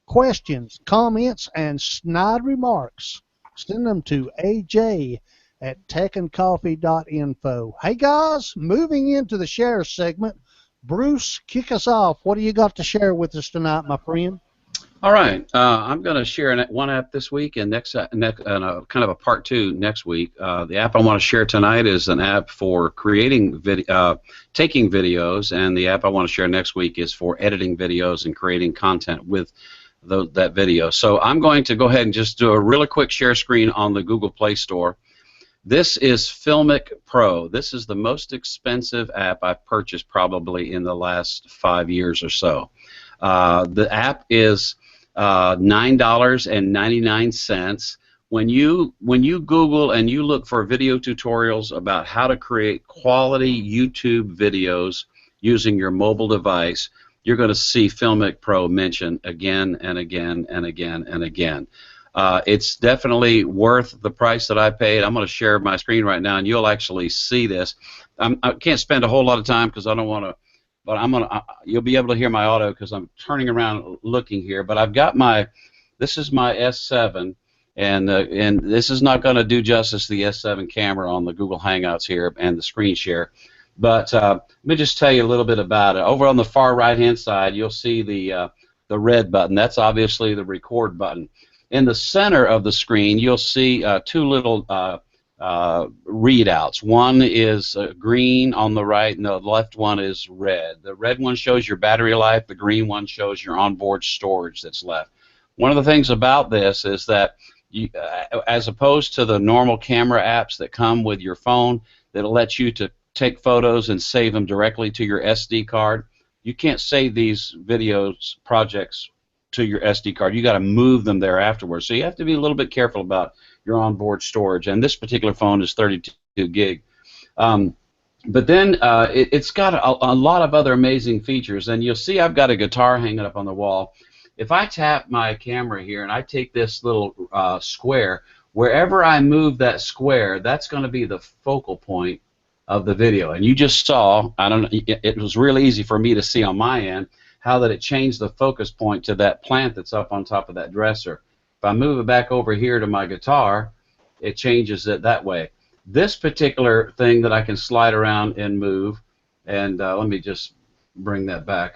questions, comments, and snide remarks, send them to AJ at techandcoffee.info. Hey guys, moving into the share segment. Bruce, kick us off. What do you got to share with us tonight, my friend? All right, I'm going to share one app this week, and kind of a part 2 next week. The app I want to share tonight is an app for taking videos, and the app I want to share next week is for editing videos and creating content with that video. So I'm going to go ahead and just do a really quick share screen on the Google Play Store. This is Filmic Pro. This is the most expensive app I've purchased probably in the last 5 years or so. The app is $9.99. When you Google and you look for video tutorials about how to create quality YouTube videos using your mobile device, you're going to see Filmic Pro mentioned again and again and again and again. It's definitely worth the price that I paid. I'm going to share my screen right now, and you'll actually see this. I can't spend a whole lot of time because I don't want to, but you'll be able to hear my audio because I'm turning around looking here. But I've got this is my S7, and this is not going to do justice to the S7 camera on the Google Hangouts here and the screen share. But let me just tell you a little bit about it. Over on the far right-hand side, you'll see the red button. That's obviously the record button. In the center of the screen, you'll see 2 little readouts. One is green on the right, and the left one is red. The red one shows your battery life. The green one shows your onboard storage that's left. one of the things about this is that you, as opposed to the normal camera apps that come with your phone that'll let you to take photos and save them directly to your SD card, you can't save these videos projects to your SD card. You got to move them there afterwards. So you have to be a little bit careful about your onboard storage. And this particular phone is 32 gig. But then it's got a lot of other amazing features. And you'll see I've got a guitar hanging up on the wall. If I tap my camera here and I take this little square, wherever I move that square, that's going to be the focal point of the video. And you just saw, it was really easy for me to see on my end how that it changed the focus point to that plant that's up on top of that dresser. If I move it back over here to my guitar, it changes it that way. This particular thing that I can slide around and move, and let me just bring that back.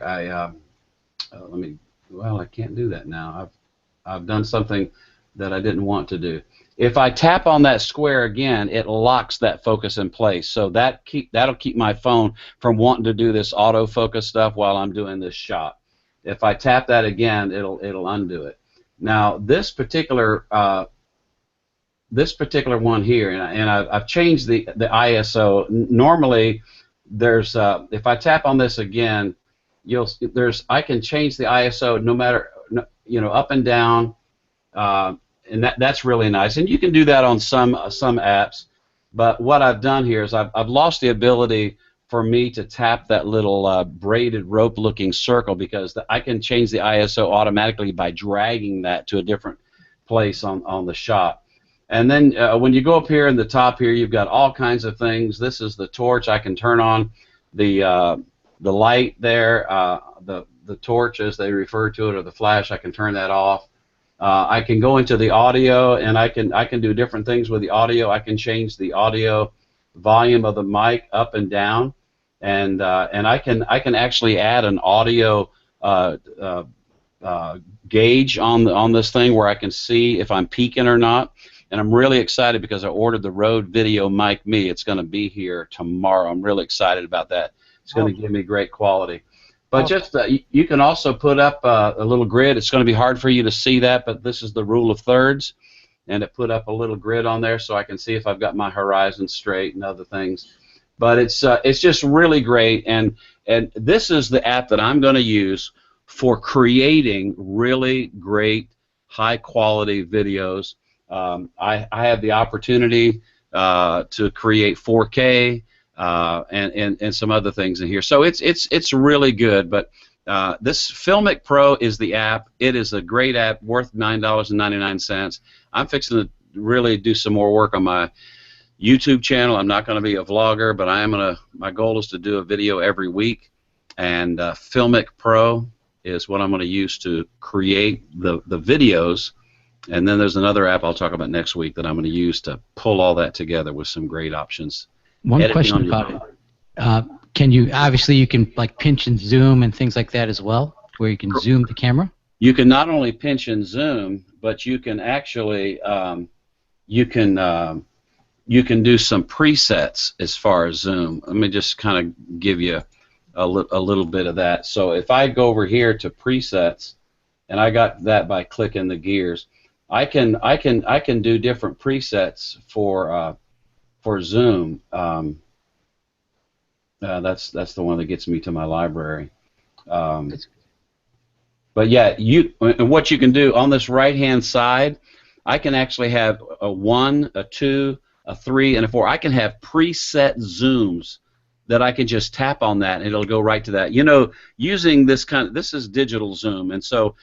Well, I can't do that now. I've done something that I didn't want to do. If I tap on that square again, it locks that focus in place. So that'll keep my phone from wanting to do this autofocus stuff while I'm doing this shot. If I tap that again, it'll undo it. Now this particular one here, and I've changed the ISO. Normally, there's if I tap on this again, I can change the ISO no matter up and down. And that's really nice, and you can do that on some apps. But what I've done here is I've lost the ability for me to tap that little braided rope-looking circle, because I can change the ISO automatically by dragging that to a different place on the shot. And then when you go up here in the top here, you've got all kinds of things. This is the torch. I can turn on the light there, the torch as they refer to it, or the flash. I can turn that off. I can go into the audio, and I can do different things with the audio. I can change the audio volume of the mic up and down, and I can actually add an audio gauge on this thing where I can see if I'm peaking or not. And I'm really excited because I ordered the Rode Video Mic Me. It's going to be here tomorrow. I'm really excited about that. It's going to give me great quality. But just you can also put up a little grid. It's going to be hard for you to see that, but this is the rule of thirds, and it put up a little grid on there so I can see if I've got my horizon straight and other things. But it's just really great, and this is the app that I'm going to use for creating really great, high-quality videos. I have the opportunity to create 4K. And some other things in here, so it's really good. But this Filmic Pro is the app. It is a great app, worth $9.99. I'm fixing to really do some more work on my YouTube channel. I'm not going to be a vlogger, but my goal is to do a video every week, and Filmic Pro is what I'm going to use to create the videos. And then there's another app I'll talk about next week that I'm going to use to pull all that together with some great options. One question about it. Obviously you can like pinch and zoom and things like that as well, where you can zoom the camera? You can not only pinch and zoom, but you can actually you can do some presets as far as zoom. Let me just kind of give you a little bit of that. So if I go over here to presets, and I got that by clicking the gears, I can do different presets for zoom. That's the one that gets me to my library. But yeah, and what you can do on this right-hand side, I can actually have a 1, a 2, a 3, and a 4. I can have preset zooms that I can just tap on that, and it'll go right to that. Using this this is digital zoom, and so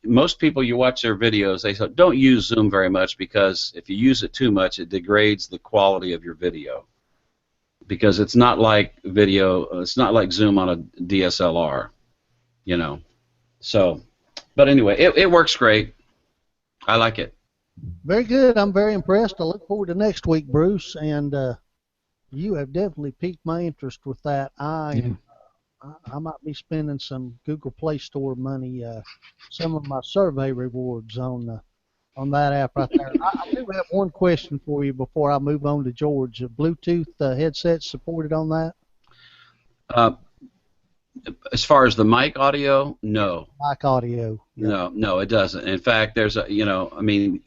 most people, you watch their videos, they say don't use zoom very much, because if you use it too much, it degrades the quality of your video. Because it's not like it's not like zoom on a DSLR, So, but anyway, it works great. I like it. Very good. I'm very impressed. I look forward to next week, Bruce, and you have definitely piqued my interest with that. I might be spending some Google Play Store money, some of my survey rewards on that app right there. I do have one question for you before I move on to George. Bluetooth headsets supported on that? As far as the mic audio, no. Mic audio. Yeah. No, it doesn't. In fact, there's a, I mean,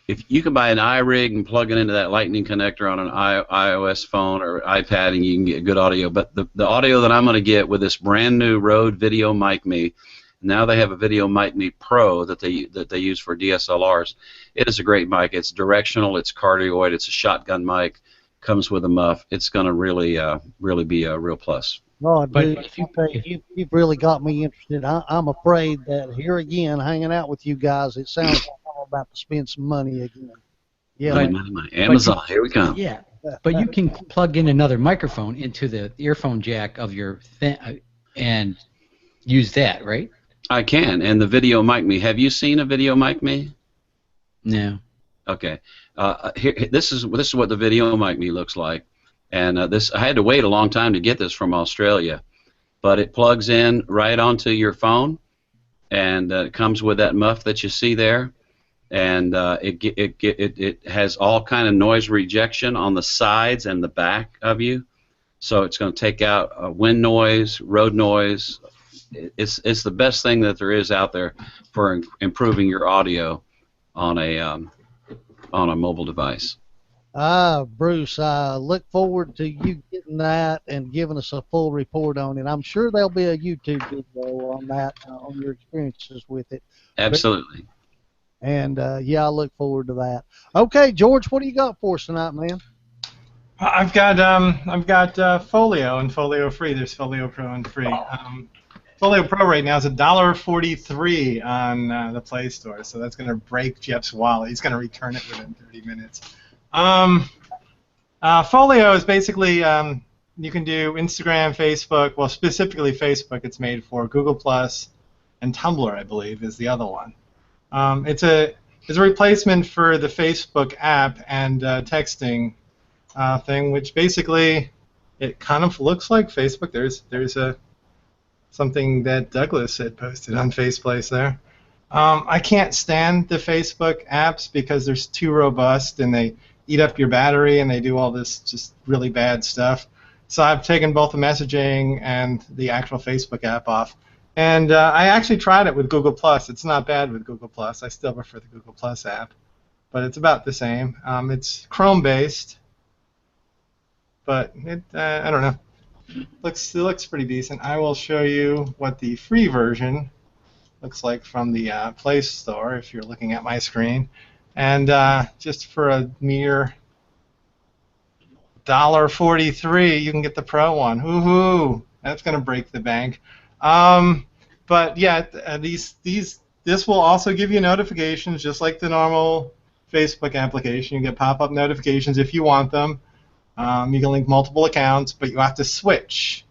if you can buy an iRig and plug it into that Lightning connector on an iOS phone or iPad, and you can get good audio. But the audio that I'm going to get with this brand new Rode Video Mic Me, now they have a Video Mic Me Pro that they use for DSLRs. It is a great mic. It's directional. It's cardioid. It's a shotgun mic. Comes with a muff. It's going to really be a real plus. Oh, But dude, if you- you've really got me interested. I'm afraid that here again, hanging out with you guys, it sounds like I'm about to spend some money again. Yeah, Money, man. money, money. Amazon, here we come. Yeah, but you can plug in another microphone into the earphone jack of your and use that, right? I can. And the Video Mic Me. Have you seen a Video Mic Me? No. Okay. This is what the Video Mic Me looks like. And I had to wait a long time to get this from Australia, but it plugs in right onto your phone, and it comes with that muff that you see there, and it has all kind of noise rejection on the sides and the back of you, so it's going to take out wind noise, road noise. It's the best thing that there is out there for improving your audio on a mobile device. Bruce, I look forward to you getting that and giving us a full report on it. I'm sure there'll be a YouTube video on that, on your experiences with it. Absolutely. And yeah, I look forward to that. Okay, George, what do you got for us tonight, man? I've got Folio and Folio Free. There's Folio Pro and Free. Folio Pro right now is $1.43 on the Play Store, so that's going to break Jeff's wallet. He's going to return it within 30 minutes. Folio is basically you can do Instagram, Facebook. Well, specifically Facebook. It's made for Google Plus and Tumblr, I believe, is the other one. It's a replacement for the Facebook app and texting thing, which basically it kind of looks like Facebook. There's something that Douglas had posted on Faceplace there. I can't stand the Facebook apps because they're too robust and they eat up your battery and they do all this just really bad stuff. So I've taken both the messaging and the actual Facebook app off. And I actually tried it with Google Plus. It's not bad with Google Plus. I still prefer the Google Plus app, but it's about the same. It's Chrome based, but I don't know. It looks pretty decent. I will show you what the free version looks like from the Play Store if you're looking at my screen. And just for a mere $1.43, you can get the Pro one. Woohoo! That's going to break the bank. But yeah, this will also give you notifications, just like the normal Facebook application. You get pop-up notifications if you want them. You can link multiple accounts, but you have to switch.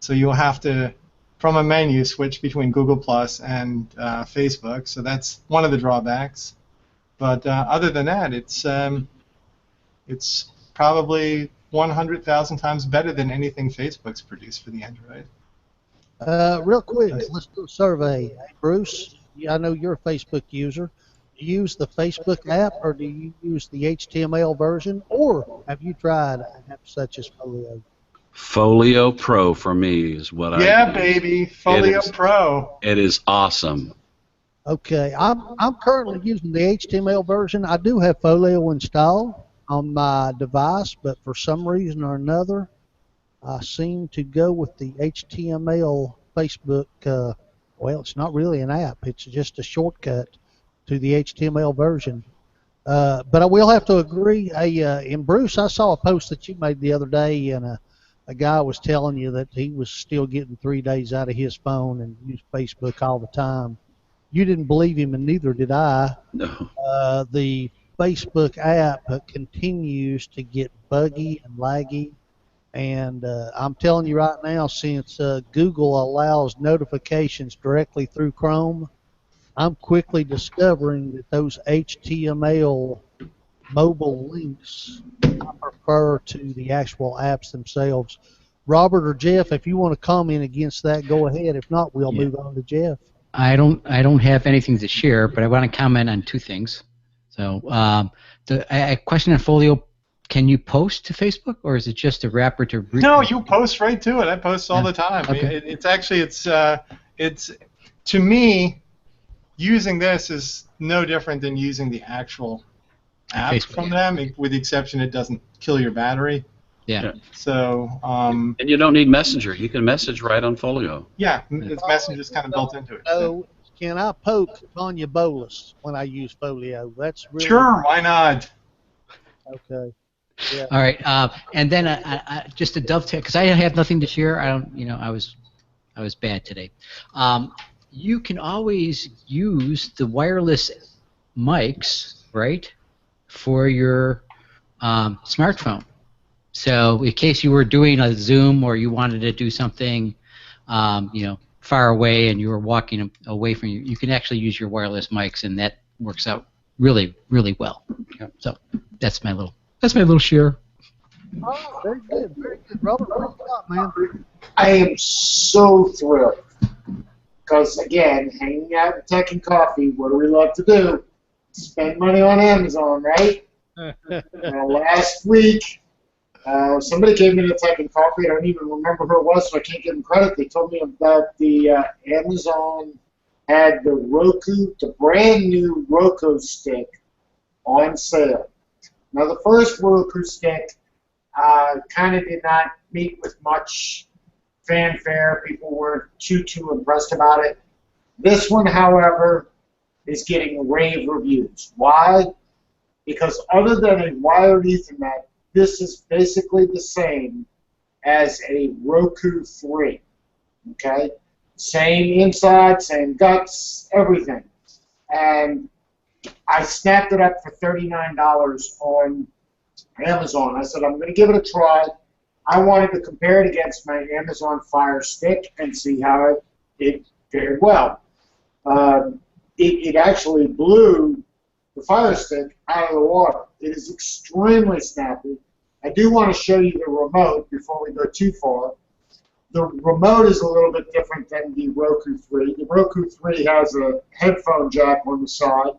So you'll have to, from a menu, switch between Google Plus and Facebook. So that's one of the drawbacks. But other than that, it's probably 100,000 times better than anything Facebook's produced for the Android. Real quick, let's do a survey. Hey, Bruce, I know you're a Facebook user. Do you use the Facebook app, or do you use the HTML version, or have you tried apps such as Folio? Folio Pro for me is what I Yeah, use. baby, Folio Pro. It is awesome. Okay, I'm currently using the HTML version. I do have Folio installed on my device, but for some reason or another, I seem to go with the HTML Facebook. Well, it's not really an app; it's just a shortcut to the HTML version. But I will have to agree. And Bruce, I saw a post that you made the other day, and a guy was telling you that he was still getting 3 days out of his phone and used Facebook all the time. You didn't believe him, and neither did I. No. The Facebook app continues to get buggy and laggy, and I'm telling you right now, since Google allows notifications directly through Chrome, I'm quickly discovering that those HTML mobile links I prefer to the actual apps themselves. Robert or Jeff, if you want to comment against that, go ahead. If not, we'll move on to Jeff. I don't have anything to share, but I want to comment on two things. So a question on Folio can you post to Facebook, or is it just a wrapper to? No, you post right to it. I post all the time. Okay. It's to me, using this is no different than using the actual app Facebook, from them, with the exception it doesn't kill your battery. Yeah. So. And you don't need Messenger. You can message right on Folio. Yeah, its Messenger's kind of built into it. So, can I poke Tanya Bolus when I use Folio? That's really Sure, why not? okay. Yeah. All right, and then just to dovetail, because I have nothing to share. I don't, I was bad today. You can always use the wireless mics, right, for your smartphone. So in case you were doing a Zoom or you wanted to do something, far away and you were walking away from you can actually use your wireless mics, and that works out really, really well. Yep. So that's my little share. Oh, very good, Robert. What you got, man? I am so thrilled because, again, hanging out with Tech and Coffee, what do we love to do? Spend money on Amazon, right? Last week, somebody gave me the Tech and Coffee. I don't even remember who it was, so I can't give them credit. They told me about the Amazon had the brand new Roku stick on sale. Now, the first Roku stick kind of did not meet with much fanfare. People weren't too impressed about it. This one, however, is getting rave reviews. Why? Because other than a wired Ethernet, this is basically the same as a Roku 3. Okay? Same inside, same guts, everything. And I snapped it up for $39 on Amazon. I said, I'm going to give it a try. I wanted to compare it against my Amazon Fire Stick and see how it fared well. It actually blew the Fire Stick out of the water. It is extremely snappy. I do want to show you the remote before we go too far. The remote is a little bit different than the Roku 3. The Roku 3 has a headphone jack on the side,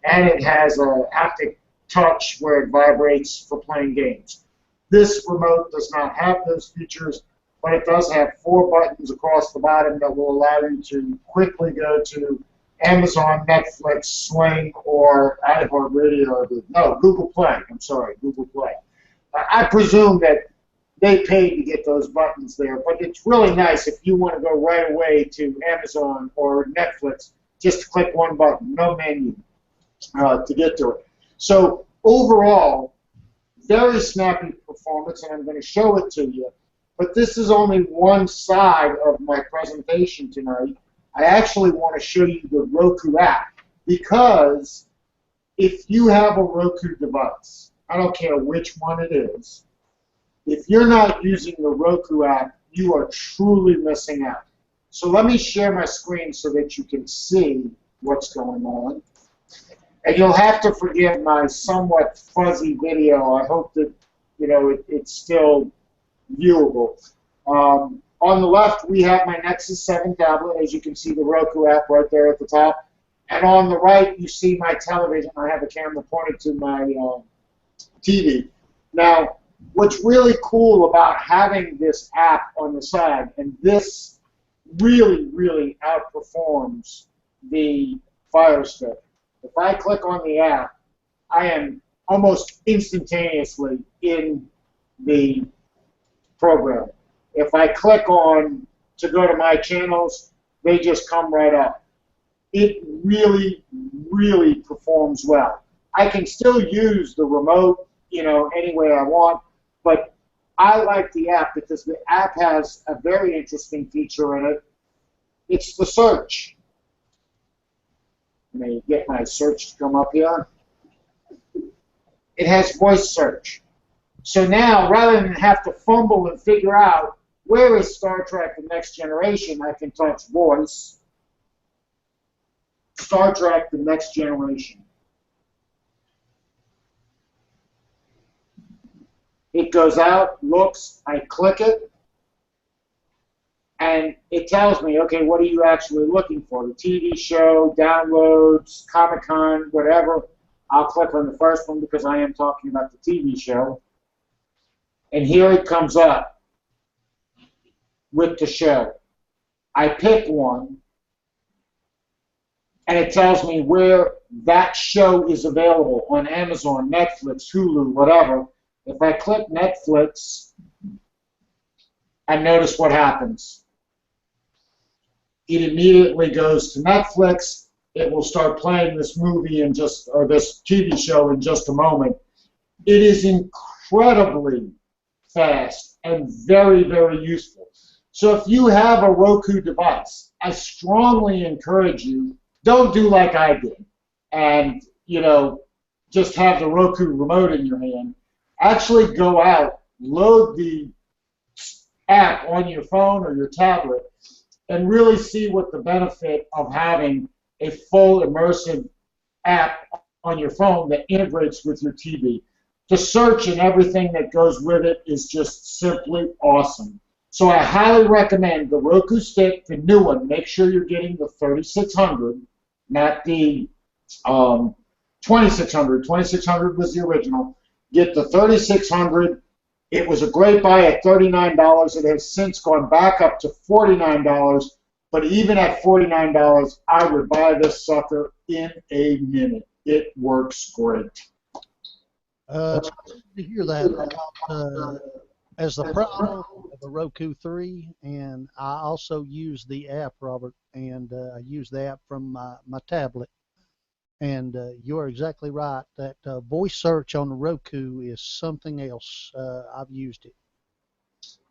and it has a haptic touch where it vibrates for playing games. This remote does not have those features, but it does have 4 buttons across the bottom that will allow you to quickly go to Amazon, Netflix, Sling, or iHeartRadio. No, Google Play. I'm sorry, Google Play. I presume that they paid to get those buttons there, but it's really nice if you want to go right away to Amazon or Netflix, just click one button, no menu to get to it. So overall, very snappy performance, and I'm going to show it to you. But this is only one side of my presentation tonight. I actually want to show you the Roku app, because if you have a Roku device, I don't care which one it is, if you're not using the Roku app, you are truly missing out. So let me share my screen so that you can see what's going on. And you'll have to forgive my somewhat fuzzy video. I hope that it's still viewable. On the left, we have my Nexus 7 tablet. As you can see, the Roku app right there at the top. And on the right, you see my television. I have a camera pointed to my TV. Now, what's really cool about having this app on the side, and this really, really outperforms the Fire Stick. If I click on the app, I am almost instantaneously in the program. If I click on to go to my channels, they just come right up. It really, really performs well. I can still use the remote, any way I want, but I like the app because the app has a very interesting feature in it. It's the search. Let me get my search to come up here. It has voice search. So now, rather than have to fumble and figure out where is Star Trek The Next Generation, I can touch voice. Star Trek The Next Generation. It goes out, looks, I click it, and it tells me, okay, what are you actually looking for? The TV show, downloads, Comic-Con, whatever. I'll click on the first one because I am talking about the TV show. and here it comes up with the show. I pick one, and it tells me where that show is available on Amazon, Netflix, Hulu, whatever. If I click Netflix, and notice what happens. It immediately goes to Netflix. It will start playing this movie or this TV show in just a moment. It is incredibly fast and very, very useful. So if you have a Roku device, I strongly encourage you, don't do like I did and, just have the Roku remote in your hand. Actually go out, load the app on your phone or your tablet, and really see what the benefit of having a full immersive app on your phone that integrates with your TV. The search and everything that goes with it is just simply awesome. So I highly recommend the Roku Stick, the new one. Make sure you're getting the 3600, not the 2600. 2600 was the original. Get the 3600. It was a great buy at $39. It has since gone back up to $49. But even at $49, I would buy this sucker in a minute. It works great. It's good to hear that. As the pro of the Roku 3, and I also use the app, Robert, and I use the app from my tablet. And you're exactly right. That voice search on the Roku is something else. I've used it.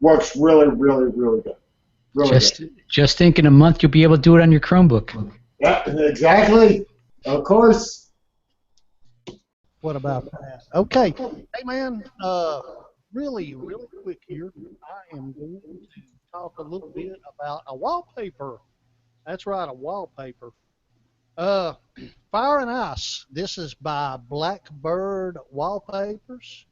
Works really, really, really good. Really Just think in a month you'll be able to do it on your Chromebook. Yeah, exactly. Of course. What about that? Okay. Hey, man, really, really quick here. I am going to talk a little bit about a wallpaper. That's right, a wallpaper. Fire and Ice. This is by Blackbird Wallpapers.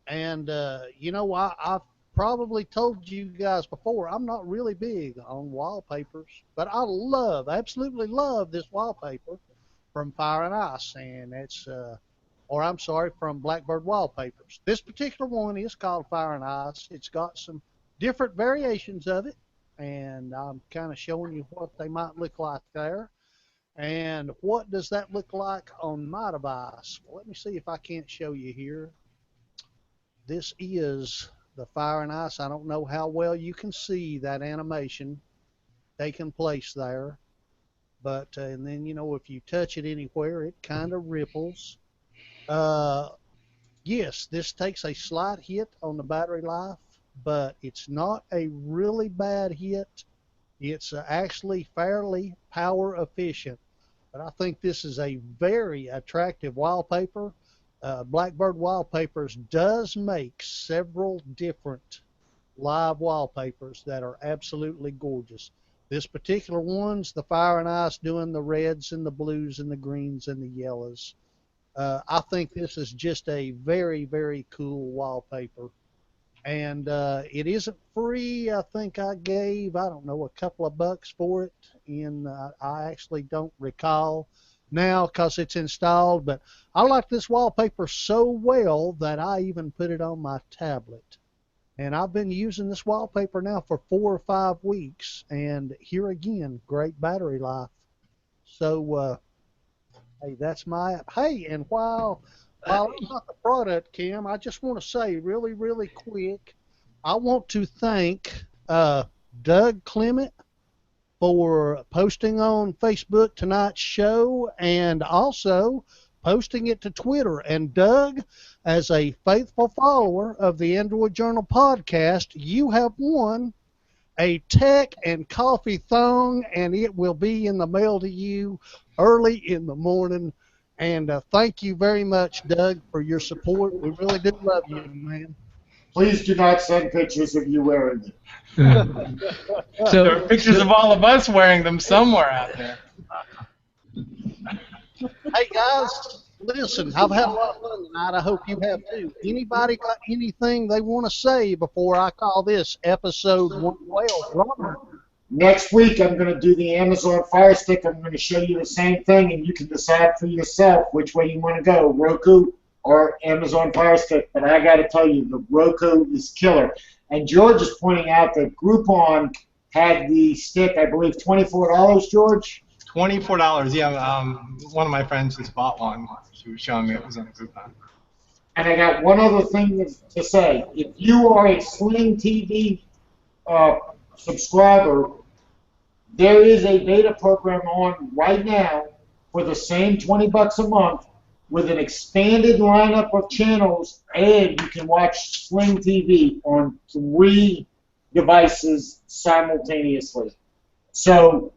And, I've probably told you guys before, I'm not really big on wallpapers, but I absolutely love this wallpaper from Fire and Ice. And it's, from Blackbird Wallpapers. This particular one is called Fire and Ice. It's got some different variations of it, and I'm kind of showing you what they might look like there. And what does that look like on my device? Well, let me see if I can't show you here. This is the Fire and Ice. I don't know how well you can see that animation taking place there. But, and then, if you touch it anywhere, it kind of ripples. Yes, this takes a slight hit on the battery life, but it's not a really bad hit. It's actually fairly power efficient. But I think this is a very attractive wallpaper. Blackbird Wallpapers does make several different live wallpapers that are absolutely gorgeous. This particular one's the Fire and Ice doing the reds and the blues and the greens and the yellows. I think this is just a very, very cool wallpaper. And it isn't free. I think I gave, I don't know, a couple of bucks for it. And I actually don't recall now because it's installed. But I like this wallpaper so well that I even put it on my tablet. And I've been using this wallpaper now for 4 or 5 weeks. And here again, great battery life. So, hey, that's my app. Hey, and while I'm not the product, Kim, I just want to say really, really quick, I want to thank Doug Clement for posting on Facebook tonight's show and also posting it to Twitter. And Doug, as a faithful follower of the Android Journal podcast, you have won a tech and coffee thong, and it will be in the mail to you early in the morning. And thank you very much, Doug, for your support. We really do love you, man. Please do not send pictures of you wearing it. So there are pictures of all of us wearing them somewhere out there. Hey, guys, listen, I've had a lot of fun tonight. I hope you have too. Anybody got anything they want to say before I call this episode 112? Robert? Next week, I'm going to do the Amazon Fire Stick. I'm going to show you the same thing, and you can decide for yourself which way you want to go, Roku or Amazon Fire Stick, but I got to tell you, the Roku is killer. And George is pointing out that Groupon had the stick, I believe, $24, George? $24, yeah. One of my friends just bought one. She was showing me it was on a Groupon. And I got one other thing to say. If you are a Sling TV subscriber, there is a beta program on right now for the same $20 a month with an expanded lineup of channels, and you can watch Sling TV on 3 devices simultaneously. So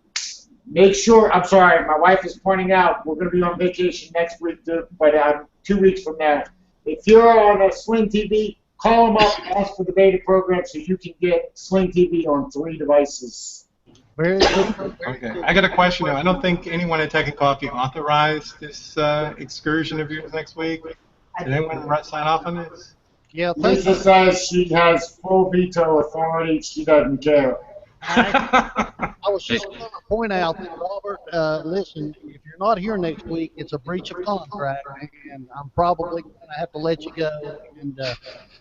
make sure, I'm sorry, my wife is pointing out we're going to be on vacation next week, but 2 weeks from now. If you're on a Sling TV, call them up and ask for the beta program so you can get Sling TV on 3 devices. Very good. Okay, I got a question now. I don't think anyone at Tech and Coffee authorized this excursion of yours next week. Did anyone sign off on this? Yeah, Lisa says she has full veto authority. She doesn't care. I was just going to point out that, Robert, listen, if you're not here next week, it's a breach of contract, and I'm probably going to have to let you go, and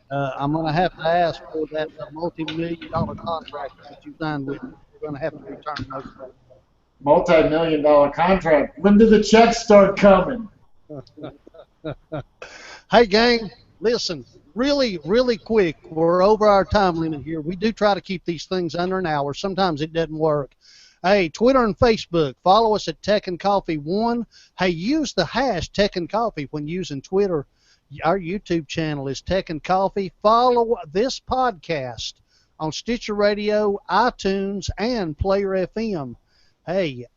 I'm going to have to ask for that multi-million-dollar contract that you signed with me. You're going to have to return most of it. Multi-million-dollar contract. When do the checks start coming? Hey, gang, listen, really, really quick. We're over our time limit here. We do try to keep these things under an hour. Sometimes it doesn't work. Hey, Twitter and Facebook, follow us at Tech and Coffee 1. Hey, use the hash Tech and Coffee when using Twitter. Our YouTube channel is Tech and Coffee. Follow this podcast on Stitcher Radio, iTunes, and Player FM. Hey,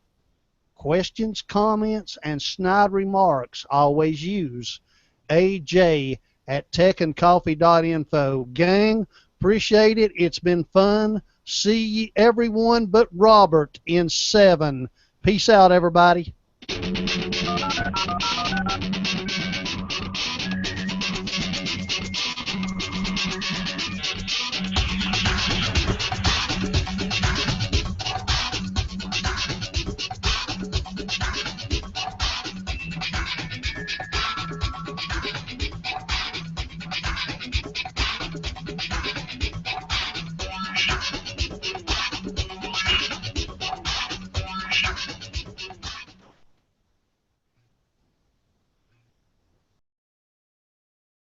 questions, comments, and snide remarks, always use AJ at techandcoffee.info. Gang, appreciate it. It's been fun. See everyone but Robert in 7. Peace out, everybody.